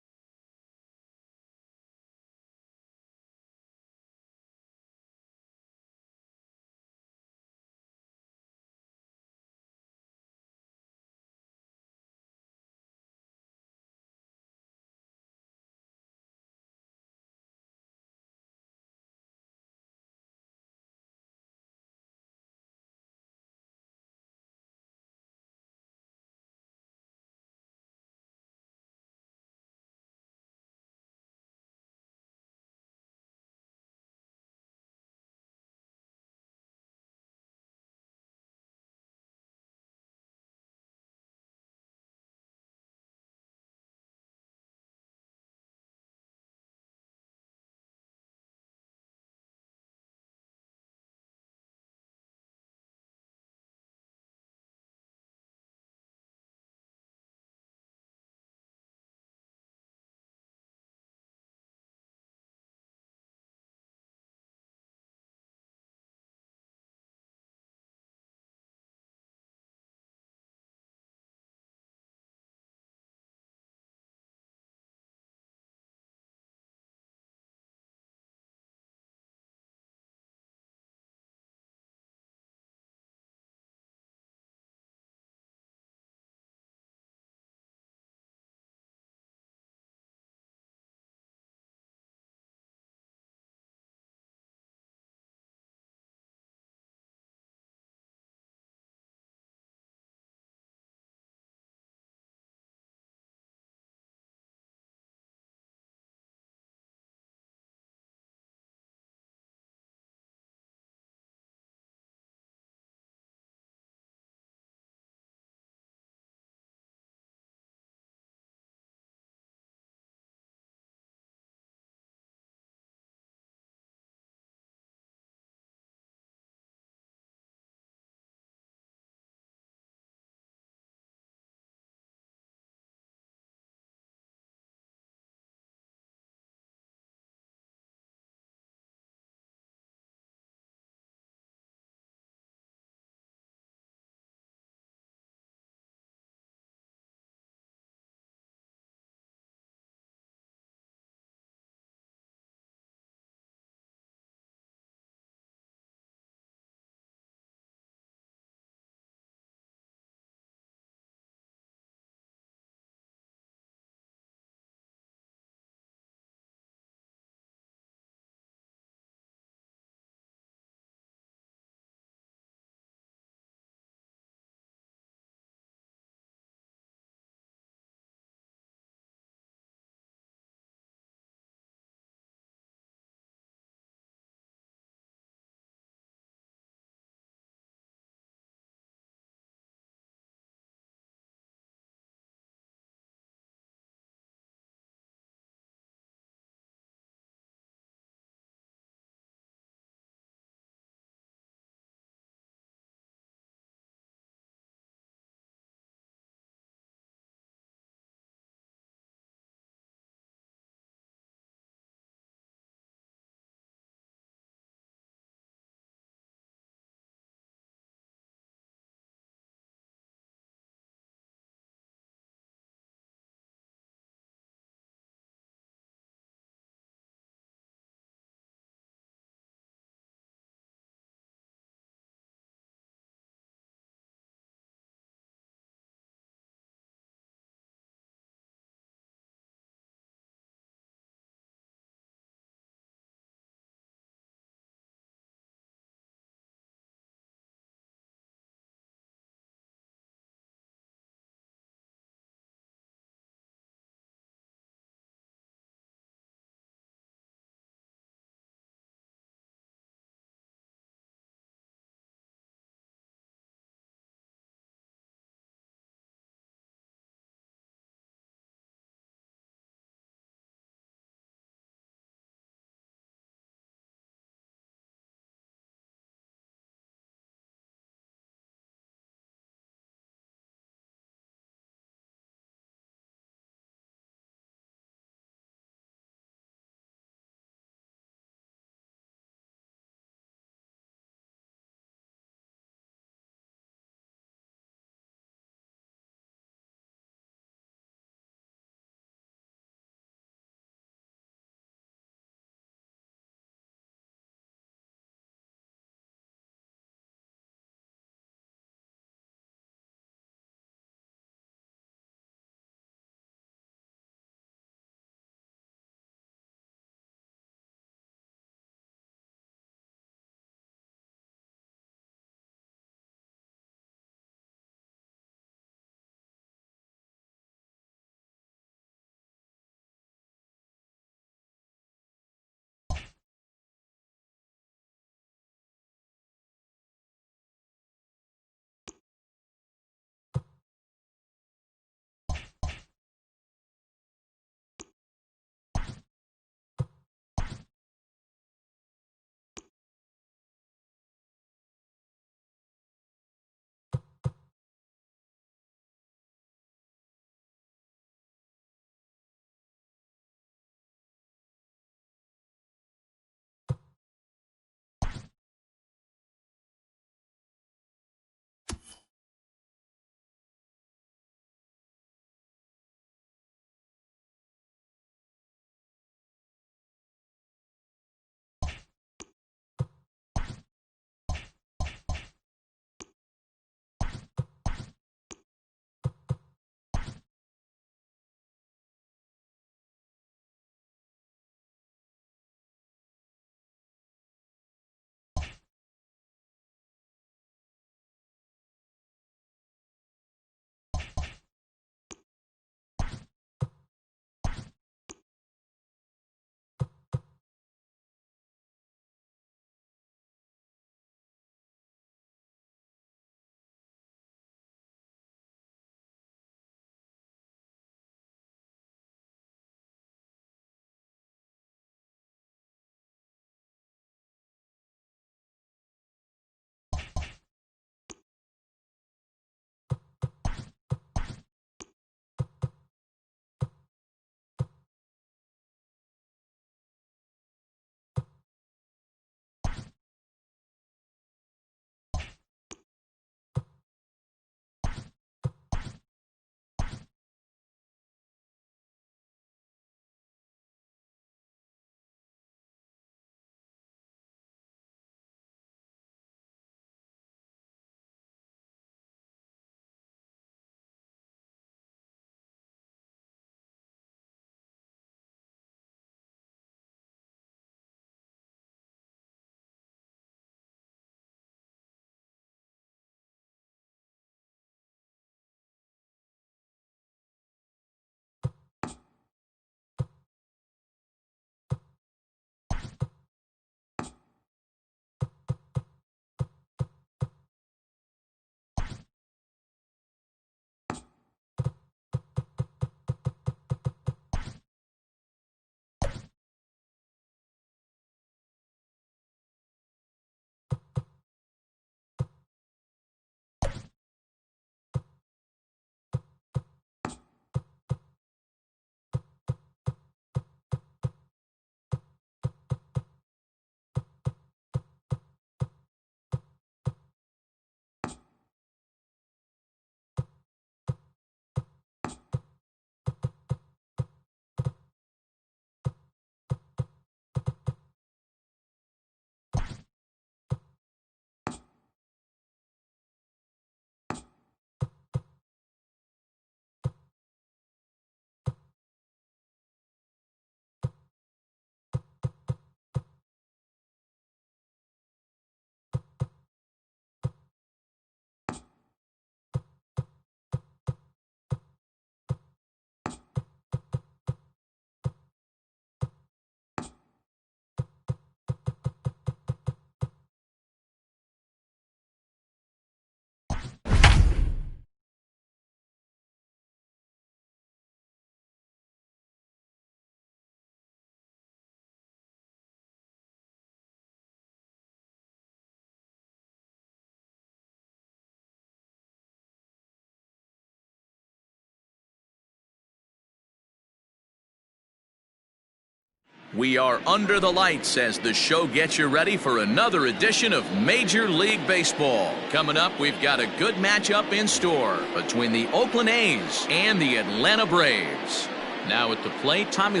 We are under the lights as the show gets you ready for another edition of Major League Baseball. Coming up, we've got a good matchup in store between the Oakland A's and the Atlanta Braves. Now at the plate, Tommy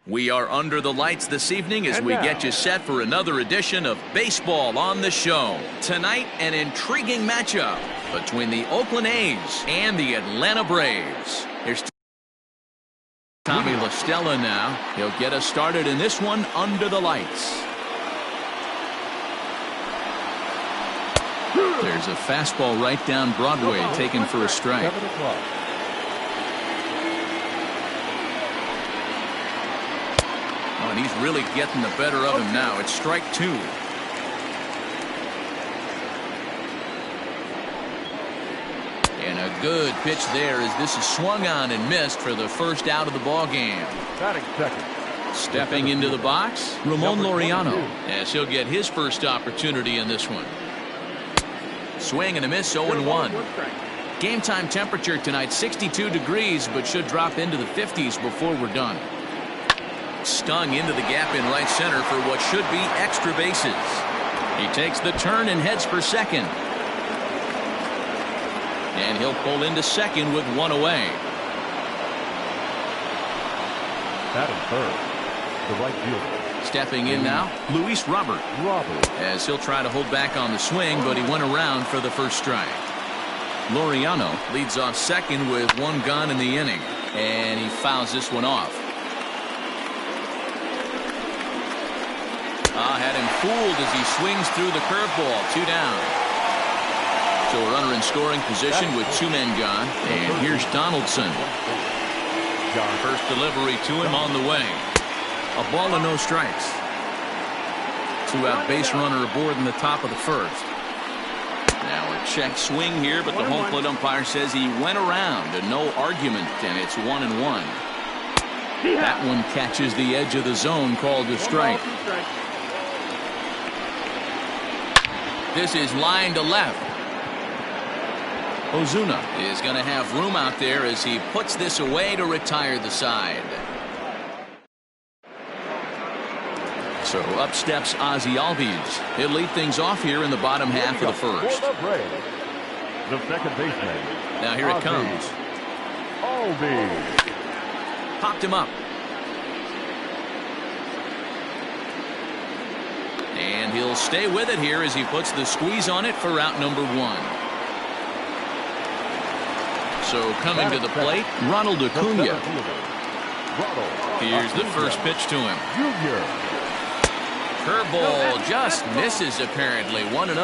We are under the lights this evening as we get you set for another edition of Baseball on the Show. Tonight, an intriguing matchup between the Oakland A's and the Atlanta Braves. Here's Tommy La Stella now. He'll get us started in this one under the lights. There's a fastball right down Broadway taken for a strike. Oh, and he's really getting the better of him now. It's strike two. And a good pitch there as this is swung on and missed for the first out of the ball game. Batting second. Stepping into the box, Ramon Laureano, as he'll get his first opportunity in this one. Swing and a miss, 0-1. Game time temperature tonight 62 degrees, but should drop into the 50s before we're done. Stung into the gap in right center for what should be extra bases. He takes the turn and heads for second. And he'll pull into second with one away. Batting third. The right fielder. Stepping in now, Luis Robert. As he'll try to hold back on the swing, but he went around for the first strike. Laureano leads off second with one gone in the inning. And he fouls this one off. Had him fooled as he swings through the curveball. 2 down. So a runner in scoring position with 2 men gone. And here's Donaldson. First delivery to him on the way. A ball and no strikes. 2-out base runner aboard in the top of the first. Now a check swing here, but the home plate umpire says he went around and no argument, and it's 1-1. That one catches the edge of the zone, called a strike. This is line to left. Ozuna is going to have room out there as he puts this away to retire the side. So up steps Ozzy Albies. He'll lead things off here in the bottom half of the first. The second baseman. Now here it comes. Albies. Popped him up. And he'll stay with it here as he puts the squeeze on it for out number 1. So coming to the plate, Ronald Acuna. Here's the first pitch to him. Curveball just misses apparently. 1-0.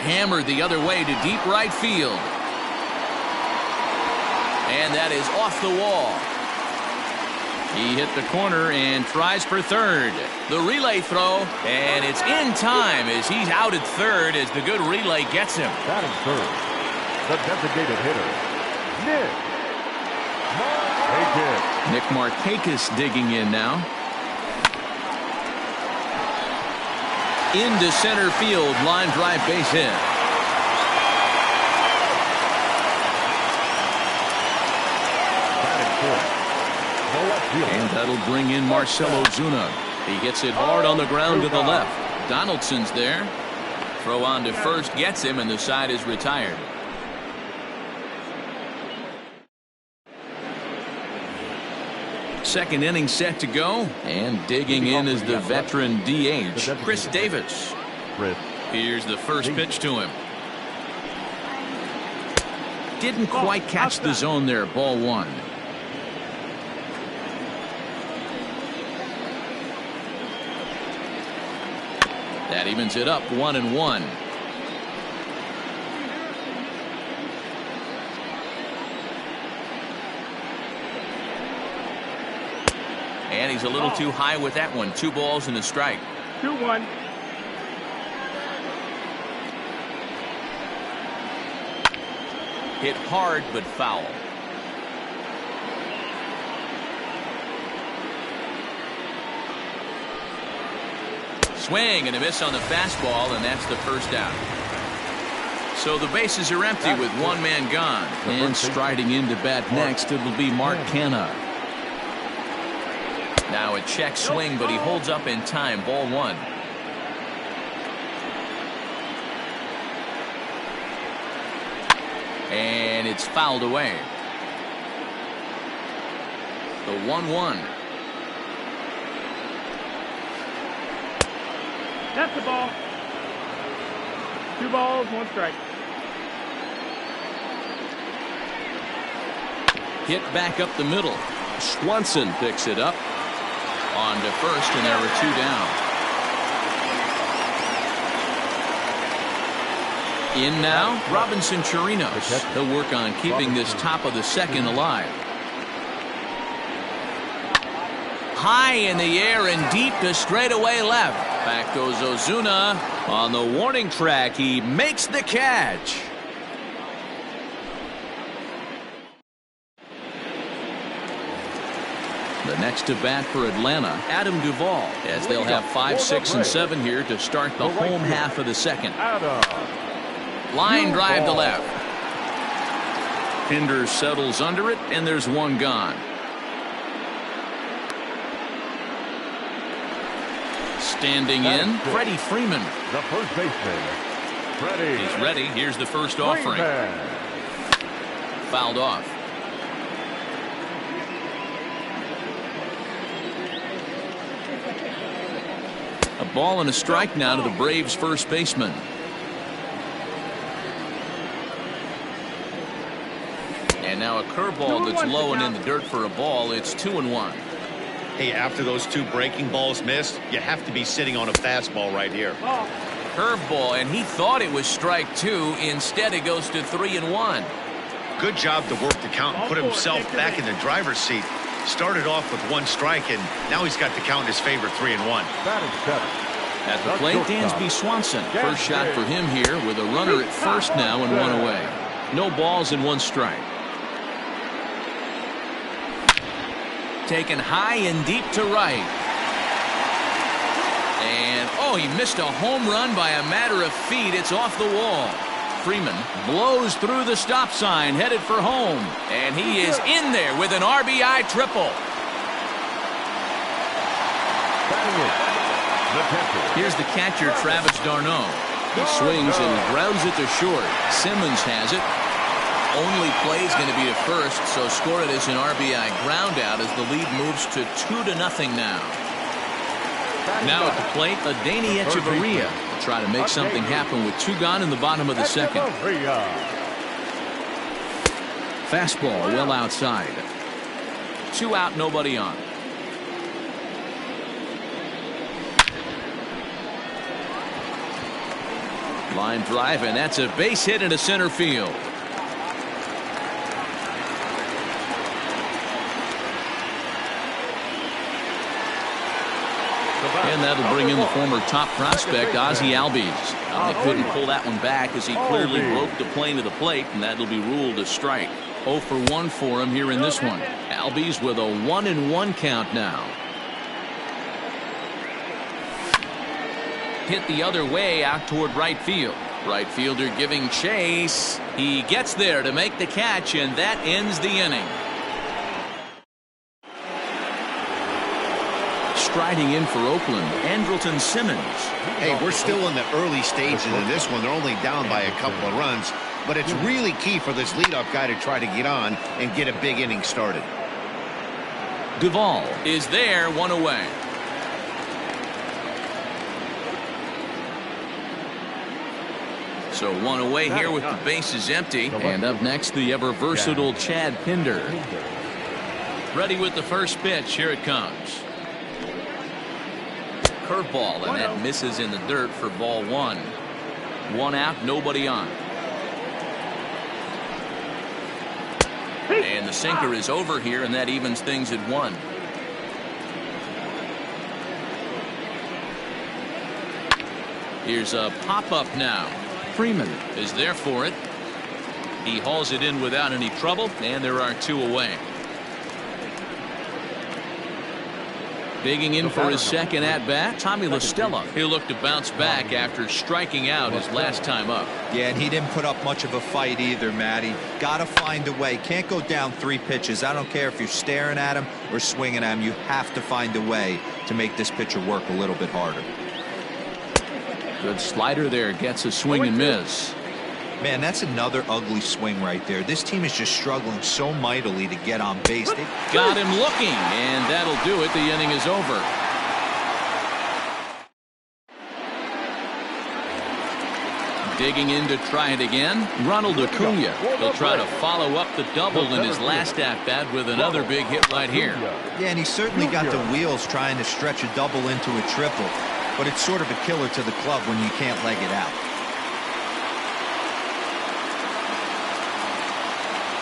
Hammered the other way to deep right field. And that is off the wall. He hit the corner and tries for third. The relay throw, and it's in time as he's out at third as the good relay gets him. Batting third, the designated hitter, Nick Markakis digging in now. Into center field, line drive base hit. Batting fourth. And that'll bring in Marcell Ozuna. He gets it hard on the ground to the left. Donaldson's there. Throw on to first gets him, and the side is retired. Second inning set to go. And digging in is the veteran DH, Chris Davis. Here's the first pitch to him. Didn't quite catch the zone there. Ball 1. That evens it up 1-1. And he's a little too high with that one. 2 balls and a strike. 2-1. Hit hard but foul. Swing and a miss on the fastball, and that's the first out. So the bases are empty with 1 man gone. And striding in to bat next, it'll be Mark Canha. Now a check swing, but he holds up in time. Ball 1. And and it's fouled away. The 1-1. That's the ball. 2 balls, 1 strike. Hit back up the middle. Swanson picks it up. On to first, and there are 2 down. In now, Robinson Chirinos. He'll work on keeping this top of the second alive. High in the air and deep to straightaway left. Back goes Ozuna. On the warning track, he makes the catch. The next to bat for Atlanta, Adam Duvall, as they'll have 5, 6, and 7 here to start the home half of the second. Line drive to left. Pinder settles under it, and there's 1 gone. Standing in, Freddie Freeman. The first baseman, Freddie. He's ready. Here's the first offering. Fouled off. A ball and a strike now to the Braves' first baseman. And now a curveball that's low and in the dirt for a ball. It's 2-1. Hey, after those 2 breaking balls missed, you have to be sitting on a fastball right here. Curveball, and he thought it was strike 2. Instead, it goes to 3-1. Good job to work the count and put himself back in the driver's seat. Started off with 1 strike, and now he's got the count in his favor, 3-1. At the plate, Dansby Swanson. First shot for him here with a runner at first now and 1 away. No balls and 1 strike. Taken high and deep to right. And, oh, he missed a home run by a matter of feet. It's off the wall. Freeman blows through the stop sign, headed for home. And he is in there with an RBI triple. Here's the catcher, Travis d'Arnaud. He swings and grounds it to short. Simmons has it. Only play is going to be to first, so score it as an RBI ground out as the lead moves to 2-0 now. Now at the plate, Adeiny Echeverria will try to make something happen with 2 gone in the bottom of the second. Fastball well outside. 2 out, nobody on. Line drive, and that's a base hit into center field. And that'll bring in the former top prospect, Ozzie Albies. They couldn't pull that one back as he clearly broke the plane of the plate, and that'll be ruled a strike. 0 for 1 for him here in this one. Albies with a 1-1 count now. Hit the other way out toward right field. Right fielder giving chase. He gets there to make the catch, and that ends the inning. Striding in for Oakland, Andrelton Simmons. Hey, we're still in the early stages of this one. They're only down by a couple of runs, but it's really key for this leadoff guy to try to get on and get a big inning started. Duvall is there, 1 away. So 1 away here with the bases empty. And up next, the ever versatile Chad Pinder. Ready with the first pitch. Here it comes. Curveball, and that misses in the dirt for ball 1. 1 out, nobody on. And the sinker is over here, and that evens things at 1. Here's a pop-up now. Freeman is there for it. He hauls it in without any trouble, and there are 2 away. Digging in for his second at-bat, Tommy La Stella. He'll look to bounce back after striking out his last time up. Yeah, and he didn't put up much of a fight either, Matty. Got to find a way. Can't go down 3 pitches. I don't care if you're staring at him or swinging at him. You have to find a way to make this pitcher work a little bit harder. Good slider there. Gets a swing and miss. Man, that's another ugly swing right there. This team is just struggling so mightily to get on base. Got him looking, and that'll do it. The inning is over. Digging in to try it again, Ronald Acuna. He'll try to follow up the double in his last at-bat with another big hit right here. Yeah, and he's certainly got the wheels trying to stretch a double into a triple, but it's sort of a killer to the club when you can't leg it out.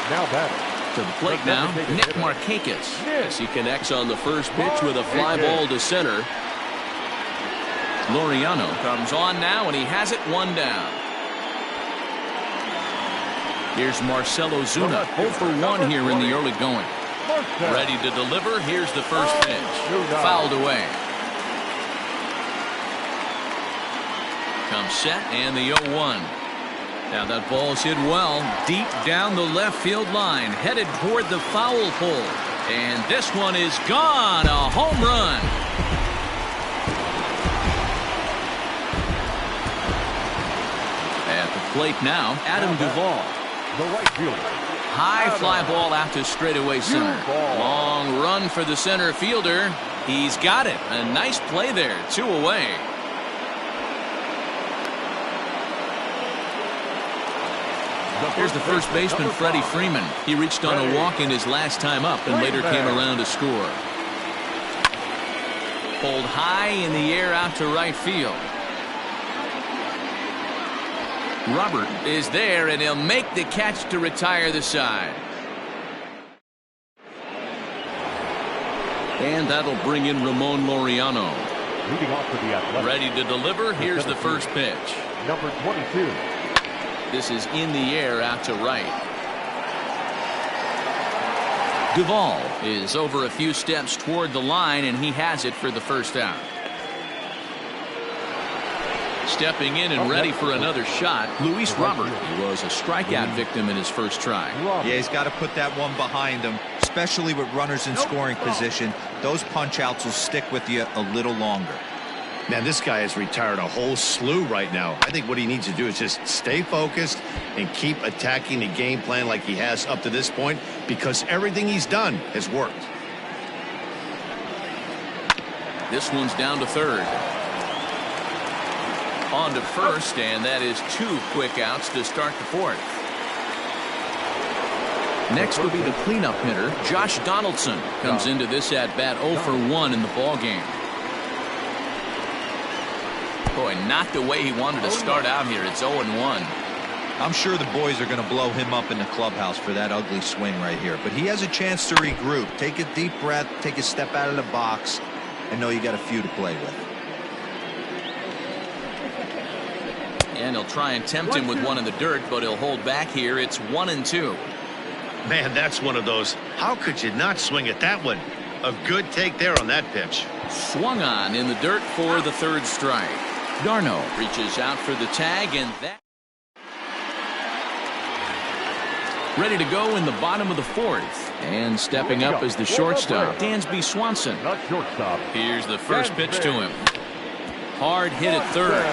Now batting. To the plate now, Nick Markakis. As he connects on the first pitch with a fly ball to center. Laureano comes on now, and he has it one down. Here's Marcell Ozuna, 0 for 1 here in the early going. Ready to deliver. Here's the first pitch. Fouled away. Comes set, and the 0-1. Now that ball's hit well, deep down the left field line, headed toward the foul pole. And this one is gone, a home run. At the plate now, Adam Duvall. The right fielder. High fly ball out to straightaway center. Long run for the center fielder. He's got it. A nice play there, 2 away. Here's the first baseman, Freddie Freeman. He reached on a walk in his last time up and later came around to score. Pulled high in the air out to right field. Robert is there, and he'll make the catch to retire the side. And that'll bring in Ramon Laureano. Leading off for the Athletics. Ready to deliver. Here's the first pitch. Number 22. This is in the air out to right. Duvall is over a few steps toward the line, and he has it for the first out. Stepping in and ready for another shot, Luis Robert. He was a strikeout victim in his first try. Yeah, he's got to put that one behind him, especially with runners in scoring position. Those punch-outs will stick with you a little longer. Man, this guy has retired a whole slew right now. I think what he needs to do is just stay focused and keep attacking the game plan like he has up to this point, because everything he's done has worked. This one's down to third. On to first, and that is 2 quick outs to start the fourth. Next will be the cleanup hitter, Josh Donaldson. Comes into this at-bat 0 for 1 in the ballgame. Boy, not the way he wanted to start out here. It's 0-1. I'm sure the boys are going to blow him up in the clubhouse for that ugly swing right here. But he has a chance to regroup. Take a deep breath, take a step out of the box, and know you got a few to play with. And he'll try and tempt him with one in the dirt, but he'll hold back here. It's 1-2. Man, that's one of those. How could you not swing at that one? A good take there on that pitch. Swung on in the dirt for the third strike. Darno reaches out for the tag, and that. Ready to go in the bottom of the fourth. And stepping up is the shortstop, Dansby Swanson. Not shortstop. Here's the first pitch to him. Hard hit at third.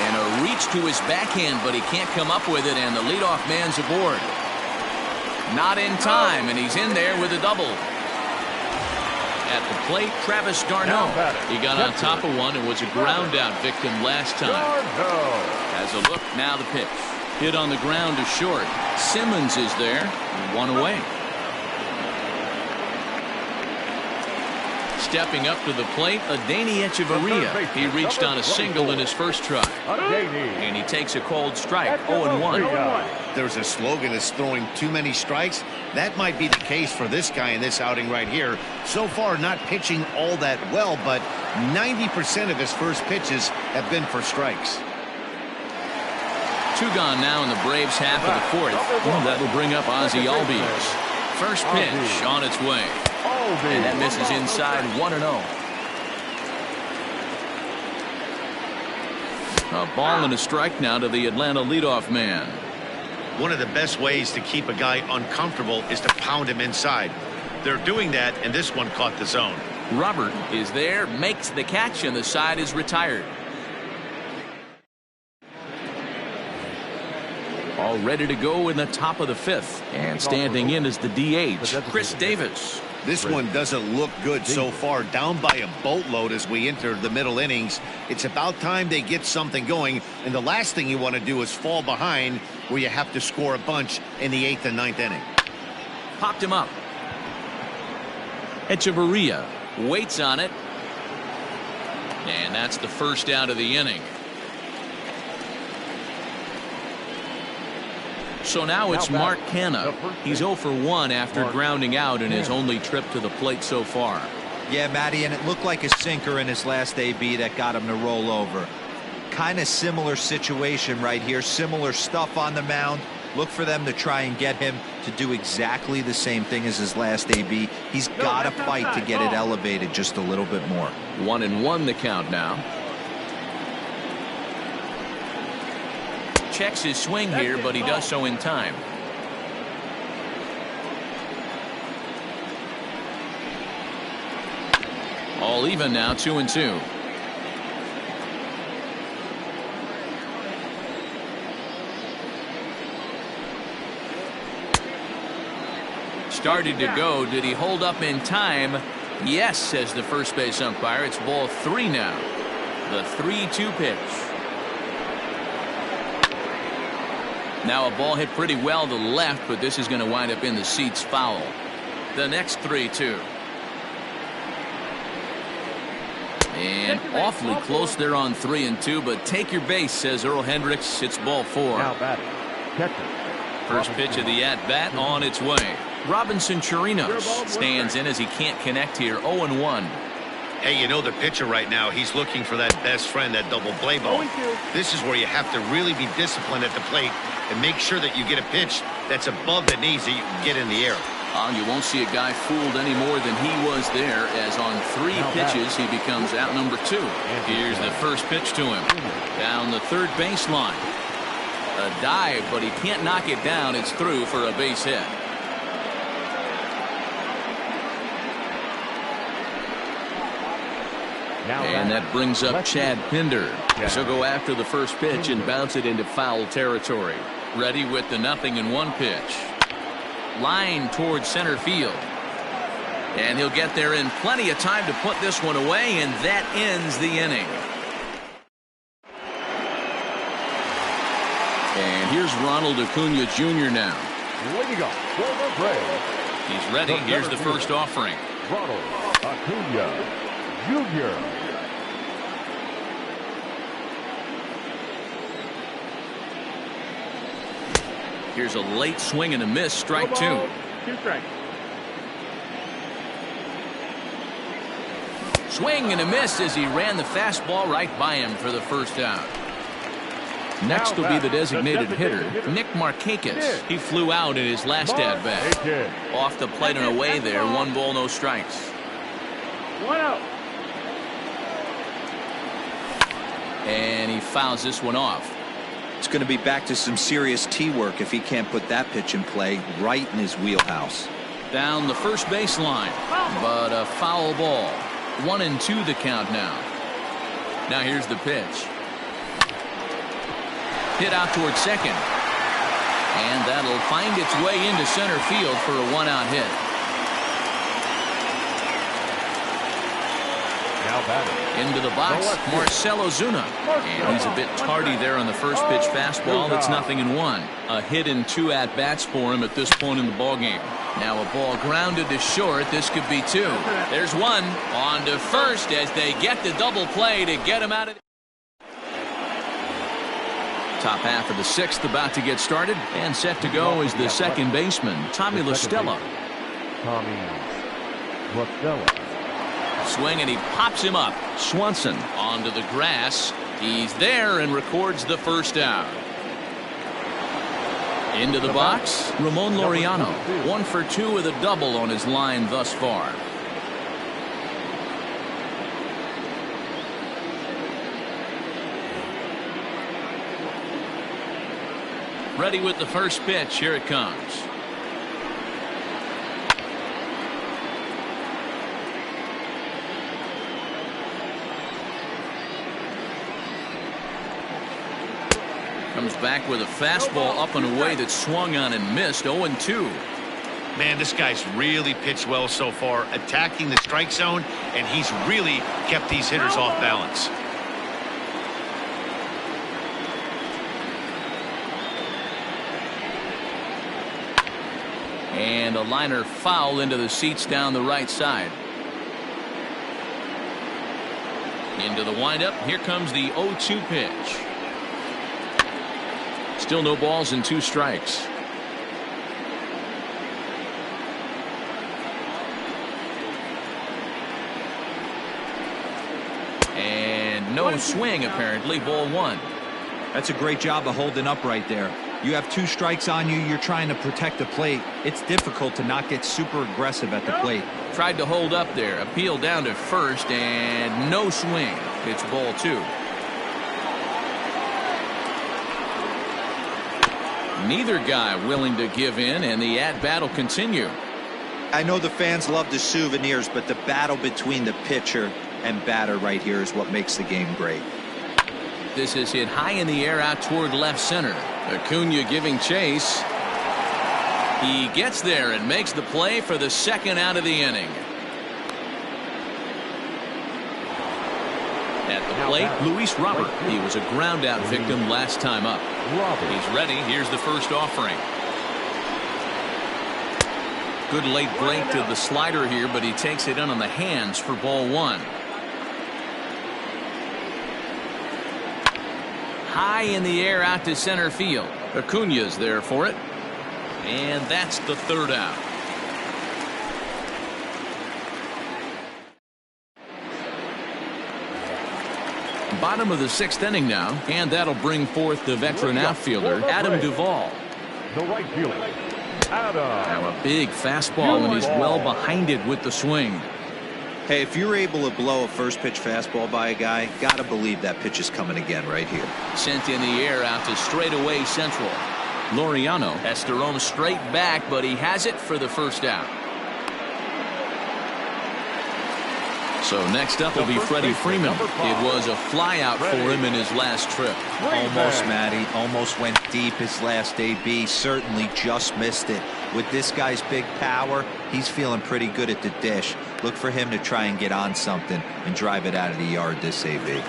And a reach to his backhand, but he can't come up with it, and the leadoff man's aboard. Not in time, and he's in there with a double. At the plate, Travis d'Arnaud. He got on top of one and was a ground out victim last time. Has a look, now the pitch. Hit on the ground to short. Simmons is there, 1 away. Stepping up to the plate, Adeiny Echeverria. He reached on a single in his first try. And he takes a cold strike, 0-1. There's a slogan that's throwing too many strikes. That might be the case for this guy in this outing right here. So far, not pitching all that well, but 90% of his first pitches have been for strikes. 2 gone now in the Braves' half of the fourth. That'll bring up Ozzie Albies. First pitch on its way. And that misses inside, 1-0. A ball and a strike now to the Atlanta leadoff man. One of the best ways to keep a guy uncomfortable is to pound him inside. They're doing that, and this one caught the zone. Robert is there, makes the catch, and the side is retired. All ready to go in the top of the 5th. And standing in is the DH, Chris Davis. This one doesn't look good so far. Down by a boatload as we enter the middle innings. It's about time they get something going. And the last thing you want to do is fall behind where you have to score a bunch in the 8th and 9th inning. Popped him up. Echeverria waits on it. And that's the first out of the inning. So now it's Mark Canha. He's 0 for 1 after grounding out in his only trip to the plate so far. Yeah, Matty, and it looked like a sinker in his last AB that got him to roll over. Kind of similar situation right here. Similar stuff on the mound. Look for them to try and get him to do exactly the same thing as his last AB. He's got to fight to get it elevated just a little bit more. 1-1 the count now. Checks his swing here, but he does so in time. All even now, 2-2. Started to go. Did he hold up in time? Yes, says the first base umpire. It's ball 3 now. The 3-2 pitch. Now a ball hit pretty well to the left, but this is going to wind up in the seats foul. The next 3-2. And awfully close there on 3-2, but take your base, says Earl Hendricks. It's ball 4. Now batting, catcher. First pitch of the at-bat on its way. Robinson Chirinos stands in as he can't connect here. 0-1. Hey, you know the pitcher right now, he's looking for that best friend, that double play ball. This is where you have to really be disciplined at the plate and make sure that you get a pitch that's above the knees that you can get in the air. You won't see a guy fooled any more than he was there, as on 3 pitches he becomes out number 2. Here's the first pitch to him. Down the third baseline. A dive, but he can't knock it down. It's through for a base hit. And that brings up Chad Pinder. So go after the first pitch and bounce it into foul territory. Ready with the 0-1 pitch. Line towards center field. And he'll get there in plenty of time to put this one away, and that ends the inning. And here's Ronald Acuna Jr. now. Leading off for the Braves. He's ready. Here's the first offering. Ronald Acuna Jr. Here's a late swing and a miss. Strike 2. 2 strikes. Swing and a miss as he ran the fastball right by him for the first out. Next will be the designated hitter, Nick Markakis. He flew out in his last at-bat. Off the plate and away there. 1 ball, no strikes. 1 out. And he fouls this one off. It's going to be back to some serious tee work if he can't put that pitch in play right in his wheelhouse. Down the first baseline, but a foul ball. 1-2 the count now. Now here's the pitch. Hit out towards second. And that'll find its way into center field for a 1-out hit. Now batting. Into the box, Marcell Ozuna. And he's a bit tardy there on the first pitch fastball. It's 0-1. A hit in 2 at-bats for him at this point in the ballgame. Now a ball grounded to short. This could be 2. There's 1. On to first as they get the double play to get him out of the top half of the 6th about to get started, and set to go is the second baseman, Tommy La Stella. Tommy La Stella. Swing, and he pops him up. Swanson onto the grass. He's there and records the first out. Into the box, Ramon Laureano. 1 for 2 with a double on his line thus far. Ready with the first pitch. Here it comes. Comes back with a fastball up and away that swung on and missed. 0-2. Man, this guy's really pitched well so far, attacking the strike zone, and he's really kept these hitters off balance. And a liner foul into the seats down the right side. Into the windup. Here comes the 0-2 pitch. Still no balls and 2 strikes. And no swing, apparently. Ball 1. That's a great job of holding up right there. You have 2 strikes on you. You're trying to protect the plate. It's difficult to not get super aggressive at the plate. Tried to hold up there. Appeal down to first, and no swing. It's ball 2. Neither guy willing to give in, and the at-bat will continue. I know the fans love the souvenirs, but the battle between the pitcher and batter right here is what makes the game great. This is hit high in the air out toward left center. Acuna giving chase. He gets there and makes the play for the second out of the inning. At the plate, Luis Robert. He was a ground out victim last time up. He's ready. Here's the first offering. Good late break to the slider here, but he takes it in on the hands for ball 1. High in the air out to center field. Acuna's there for it. And that's the third out. Bottom of the 6th inning now, and that'll bring forth the veteran outfielder, Adam Duvall. The right fielder, Adam. Now a big fastball, and he's well behind it with the swing. Hey, if you're able to blow a first pitch fastball by a guy, gotta believe that pitch is coming again right here. Sent in the air out to straightaway central. Laureano has to roam straight back, but he has it for the first out. So next up will be Freddie Freeman. It was a flyout for him in his last trip. Almost, Matty. Almost went deep his last AB. Certainly just missed it. With this guy's big power, he's feeling pretty good at the dish. Look for him to try and get on something and drive it out of the yard this AB.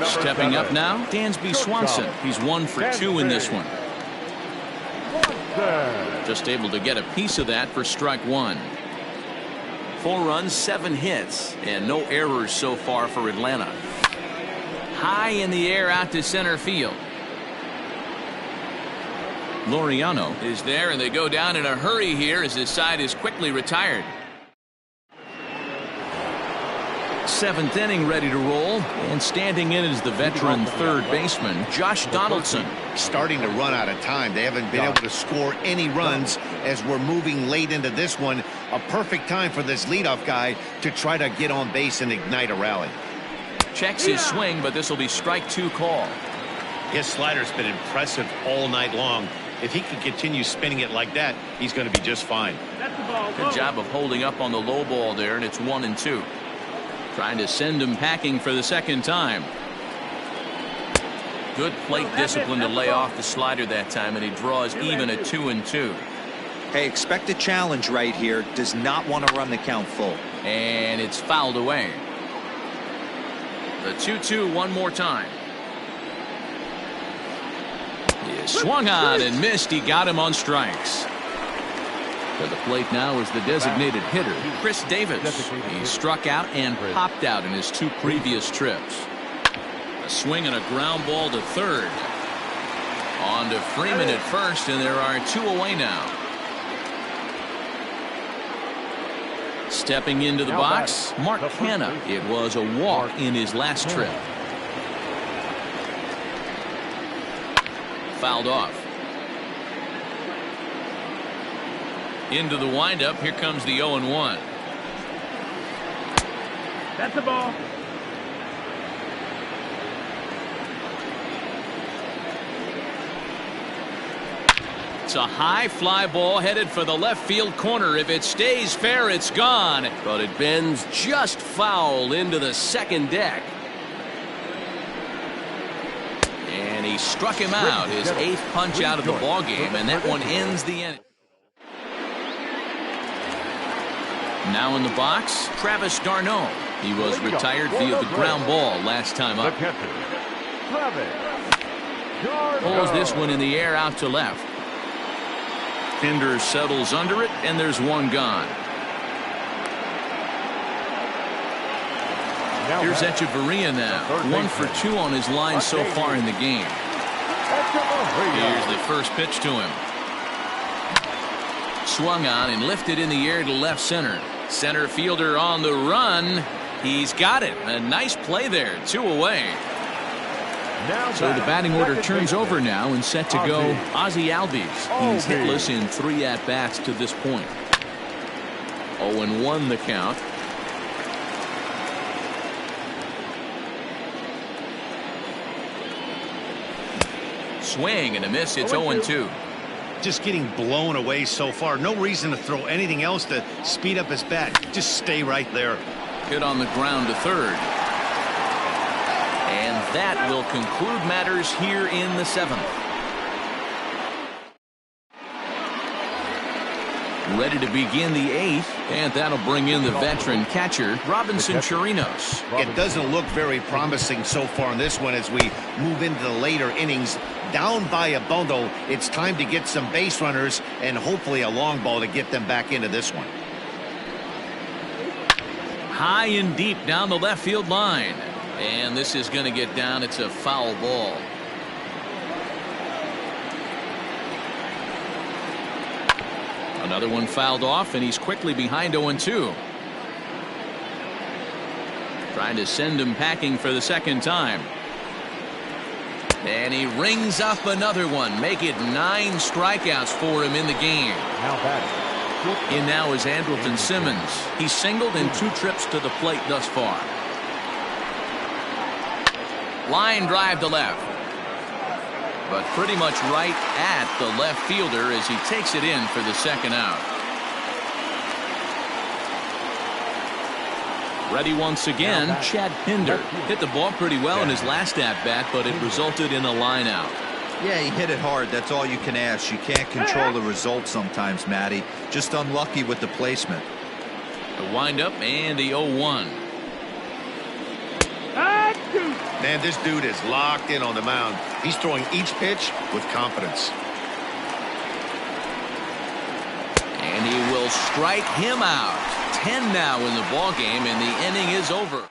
Stepping up now, Dansby Swanson. He's 1 for 2 in this one. Just able to get a piece of that for strike 1. 4 runs, 7 hits, and no errors so far for Atlanta. High in the air out to center field. Laureano is there, and they go down in a hurry here as his side is quickly retired. 7th inning ready to roll, and standing in is the veteran third baseman, Josh Donaldson. Starting to run out of time. They haven't been able to score any runs as we're moving late into this one. A perfect time for this leadoff guy to try to get on base and ignite a rally. Checks his swing, but this will be strike 2 call. His slider's been impressive all night long. If he can continue spinning it like that, he's going to be just fine. Good job of holding up on the low ball there, and it's 1-2. Trying to send him packing for the second time. Good plate discipline to lay off the slider that time, and he draws even at 2-2. Hey, expect a challenge right here. Does not want to run the count full. And it's fouled away. The 2-2 one more time. He swung on and missed. He got him on strikes. To the plate now is the designated hitter, Chris Davis. He struck out and popped out in his 2 previous trips. A swing and a ground ball to third. On to Freeman at first, and there are 2 away now. Stepping into the box, Mark Hanna. It was a walk in his last trip. Fouled off. Into the windup. Here comes the 0-1. That's the ball. It's a high fly ball headed for the left field corner. If it stays fair, it's gone. But it bends just foul into the second deck. And he struck him out, his 8th punch out of the ball game, and that one ends the inning. Now in the box, Travis d'Arnaud. He was retired via the ground ball last time up. Pulls this one in the air out to left. Pinder settles under it, and there's one gone. Here's Echeverria now. 1 for 2 on his line so far in the game. Here's the first pitch to him. Swung on and lifted in the air to left center. Center fielder on the run. He's got it. A nice play there. 2 away. So the batting order turns over now and set to go Ozzie Albies. He's hitless in 3 at-bats to this point. 0-1 the count. Swing and a miss. It's 0-2. Just getting blown away so far. No reason to throw anything else to speed up his bat. Just stay right there. Hit on the ground to third. And that will conclude matters here in the 7th. Ready to begin the 8th, and that'll bring in the veteran catcher, Robinson Chirinos. It doesn't look very promising so far in this one as we move into the later innings. Down by a bundle, it's time to get some base runners and hopefully a long ball to get them back into this one. High and deep down the left field line. And this is going to get down. It's a foul ball. Another one fouled off, and he's quickly behind 0-2. Trying to send him packing for the 2nd time. And he rings up another one. Make it 9 strikeouts for him in the game. In now is Andrelton Simmons. He's singled in 2 trips to the plate thus far. Line drive to left. But pretty much right at the left fielder as he takes it in for the 2nd out. Ready once again, Chad Pinder. Hit the ball pretty well in his last at-bat, but it resulted in a line out. Yeah, he hit it hard. That's all you can ask. You can't control the result sometimes, Matty. Just unlucky with the placement. The windup and the 0-1. Man, this dude is locked in on the mound. He's throwing each pitch with confidence. And he will strike him out. 10 now in the ball game, and the inning is over.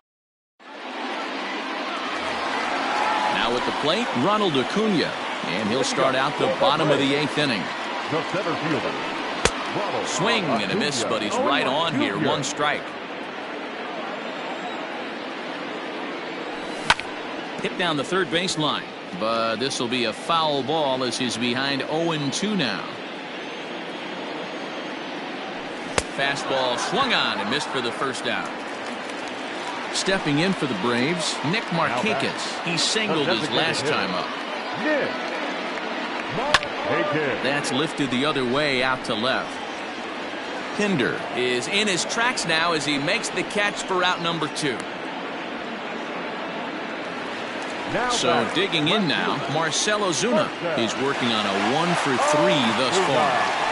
Now at the plate, Ronald Acuna, and he'll start out the bottom of the 8th inning. Swing and a miss, but he's right on here. 1 strike. Hit down the third baseline, but this will be a foul ball as he's behind 0-2 now. Fastball swung on and missed for the 1st out. Stepping in for the Braves, Nick Markakis. He singled his last time up. That's lifted the other way out to left. Pinder is in his tracks now as he makes the catch for out number 2. So digging in now, Marcell Ozuna. He's working on a 1 for 3 thus far.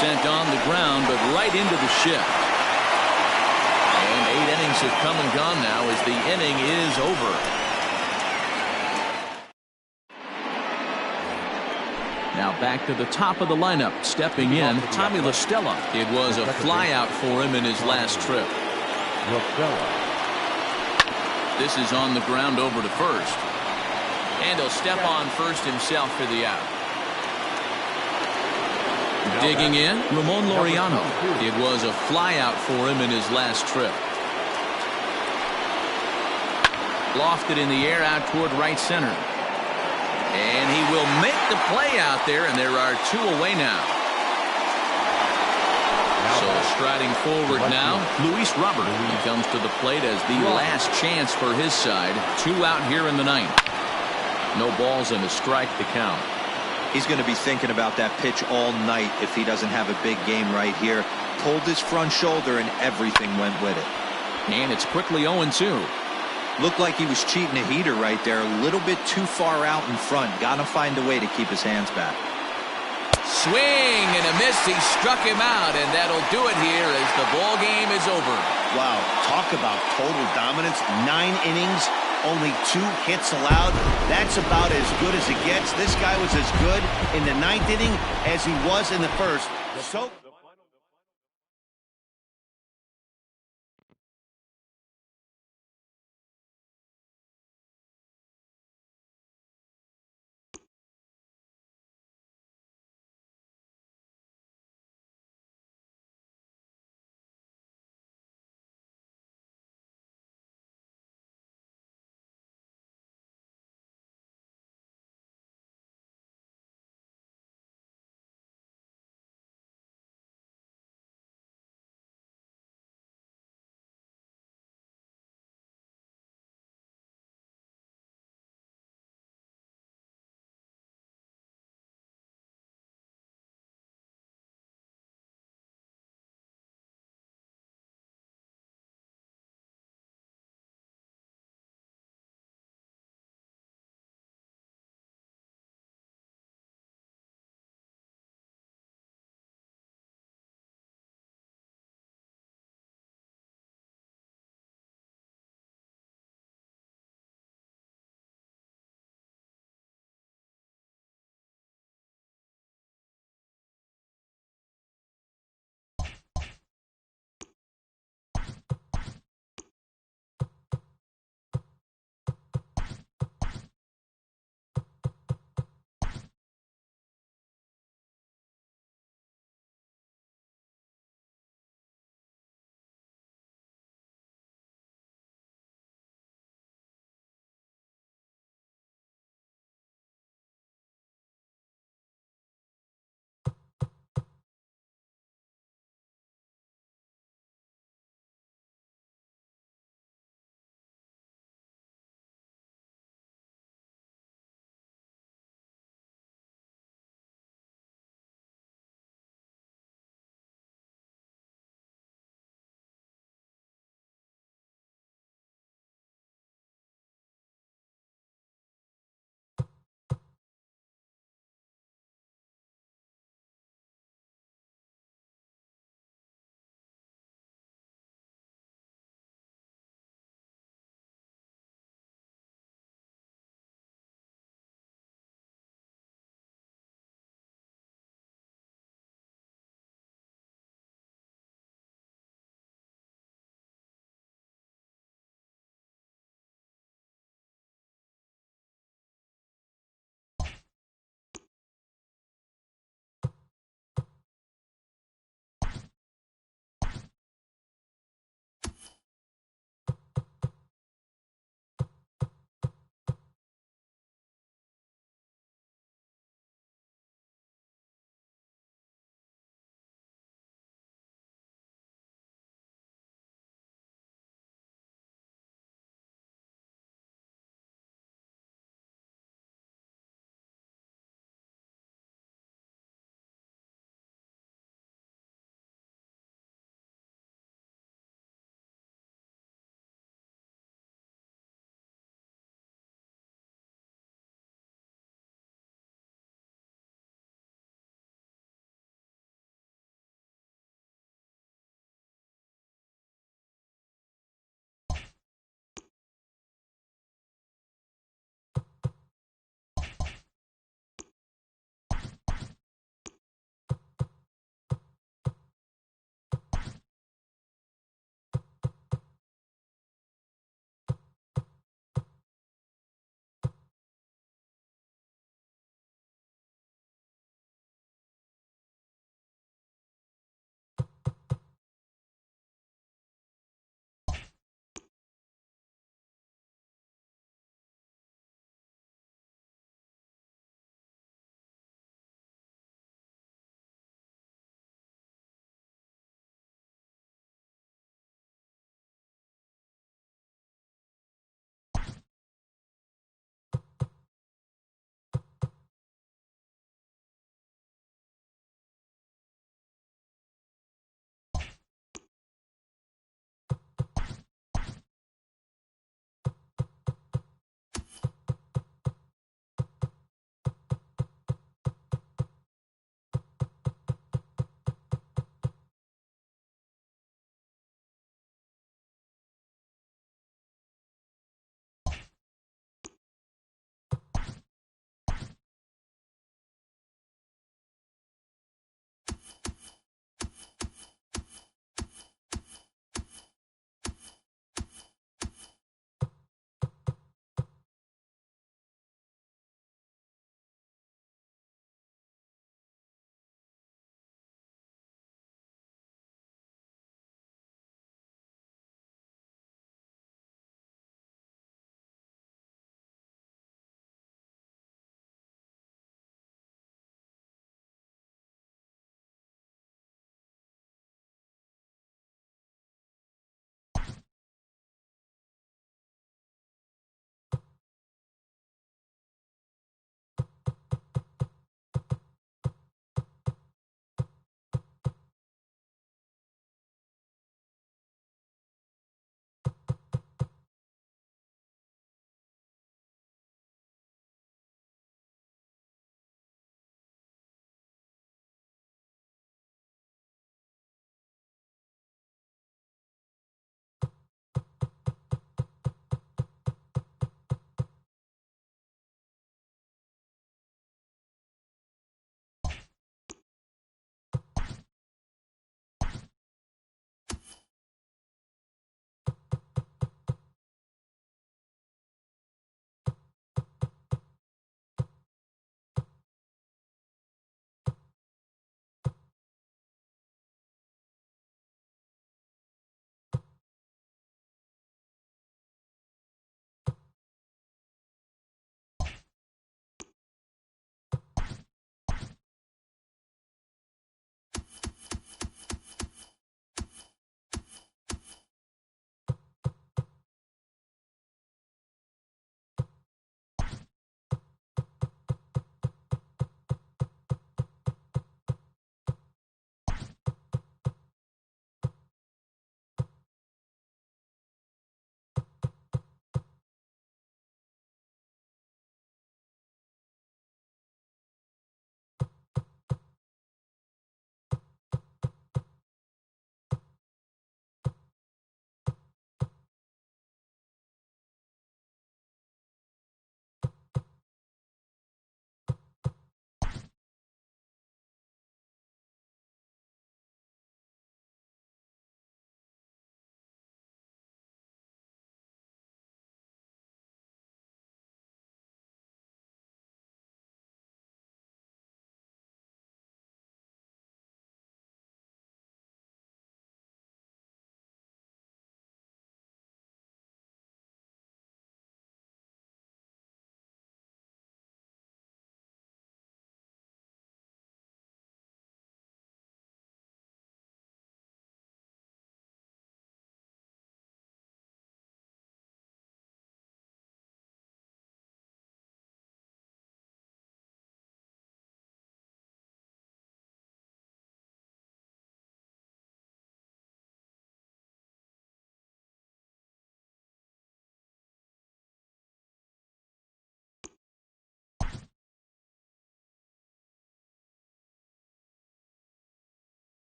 Sent on the ground, but right into the shift. And 8 innings have come and gone now as the inning is over. Now back to the top of the lineup. Stepping in, Tommy La Stella. It was a flyout for him in his last trip. This is on the ground over to first. And he'll step on first himself for the out. Digging in, Ramon Laureano. It was a flyout for him in his last trip. Lofted in the air out toward right center. And he will make the play out there, and there are 2 away now. So striding forward now, Luis Robert. He comes to the plate as the last chance for his side. 2 out here in the 9th. No balls and a strike to count. He's going to be thinking about that pitch all night if he doesn't have a big game right here. Pulled his front shoulder and everything went with it. And it's quickly 0-2. Looked like he was cheating a heater right there. A little bit too far out in front. Got to find a way to keep his hands back. Swing and a miss. He struck him out, and that'll do it here as the ball game is over. Wow, talk about total dominance. 9 innings, only 2 hits allowed. That's about as good as it gets. This guy was as good in the 9th inning as he was in the first. So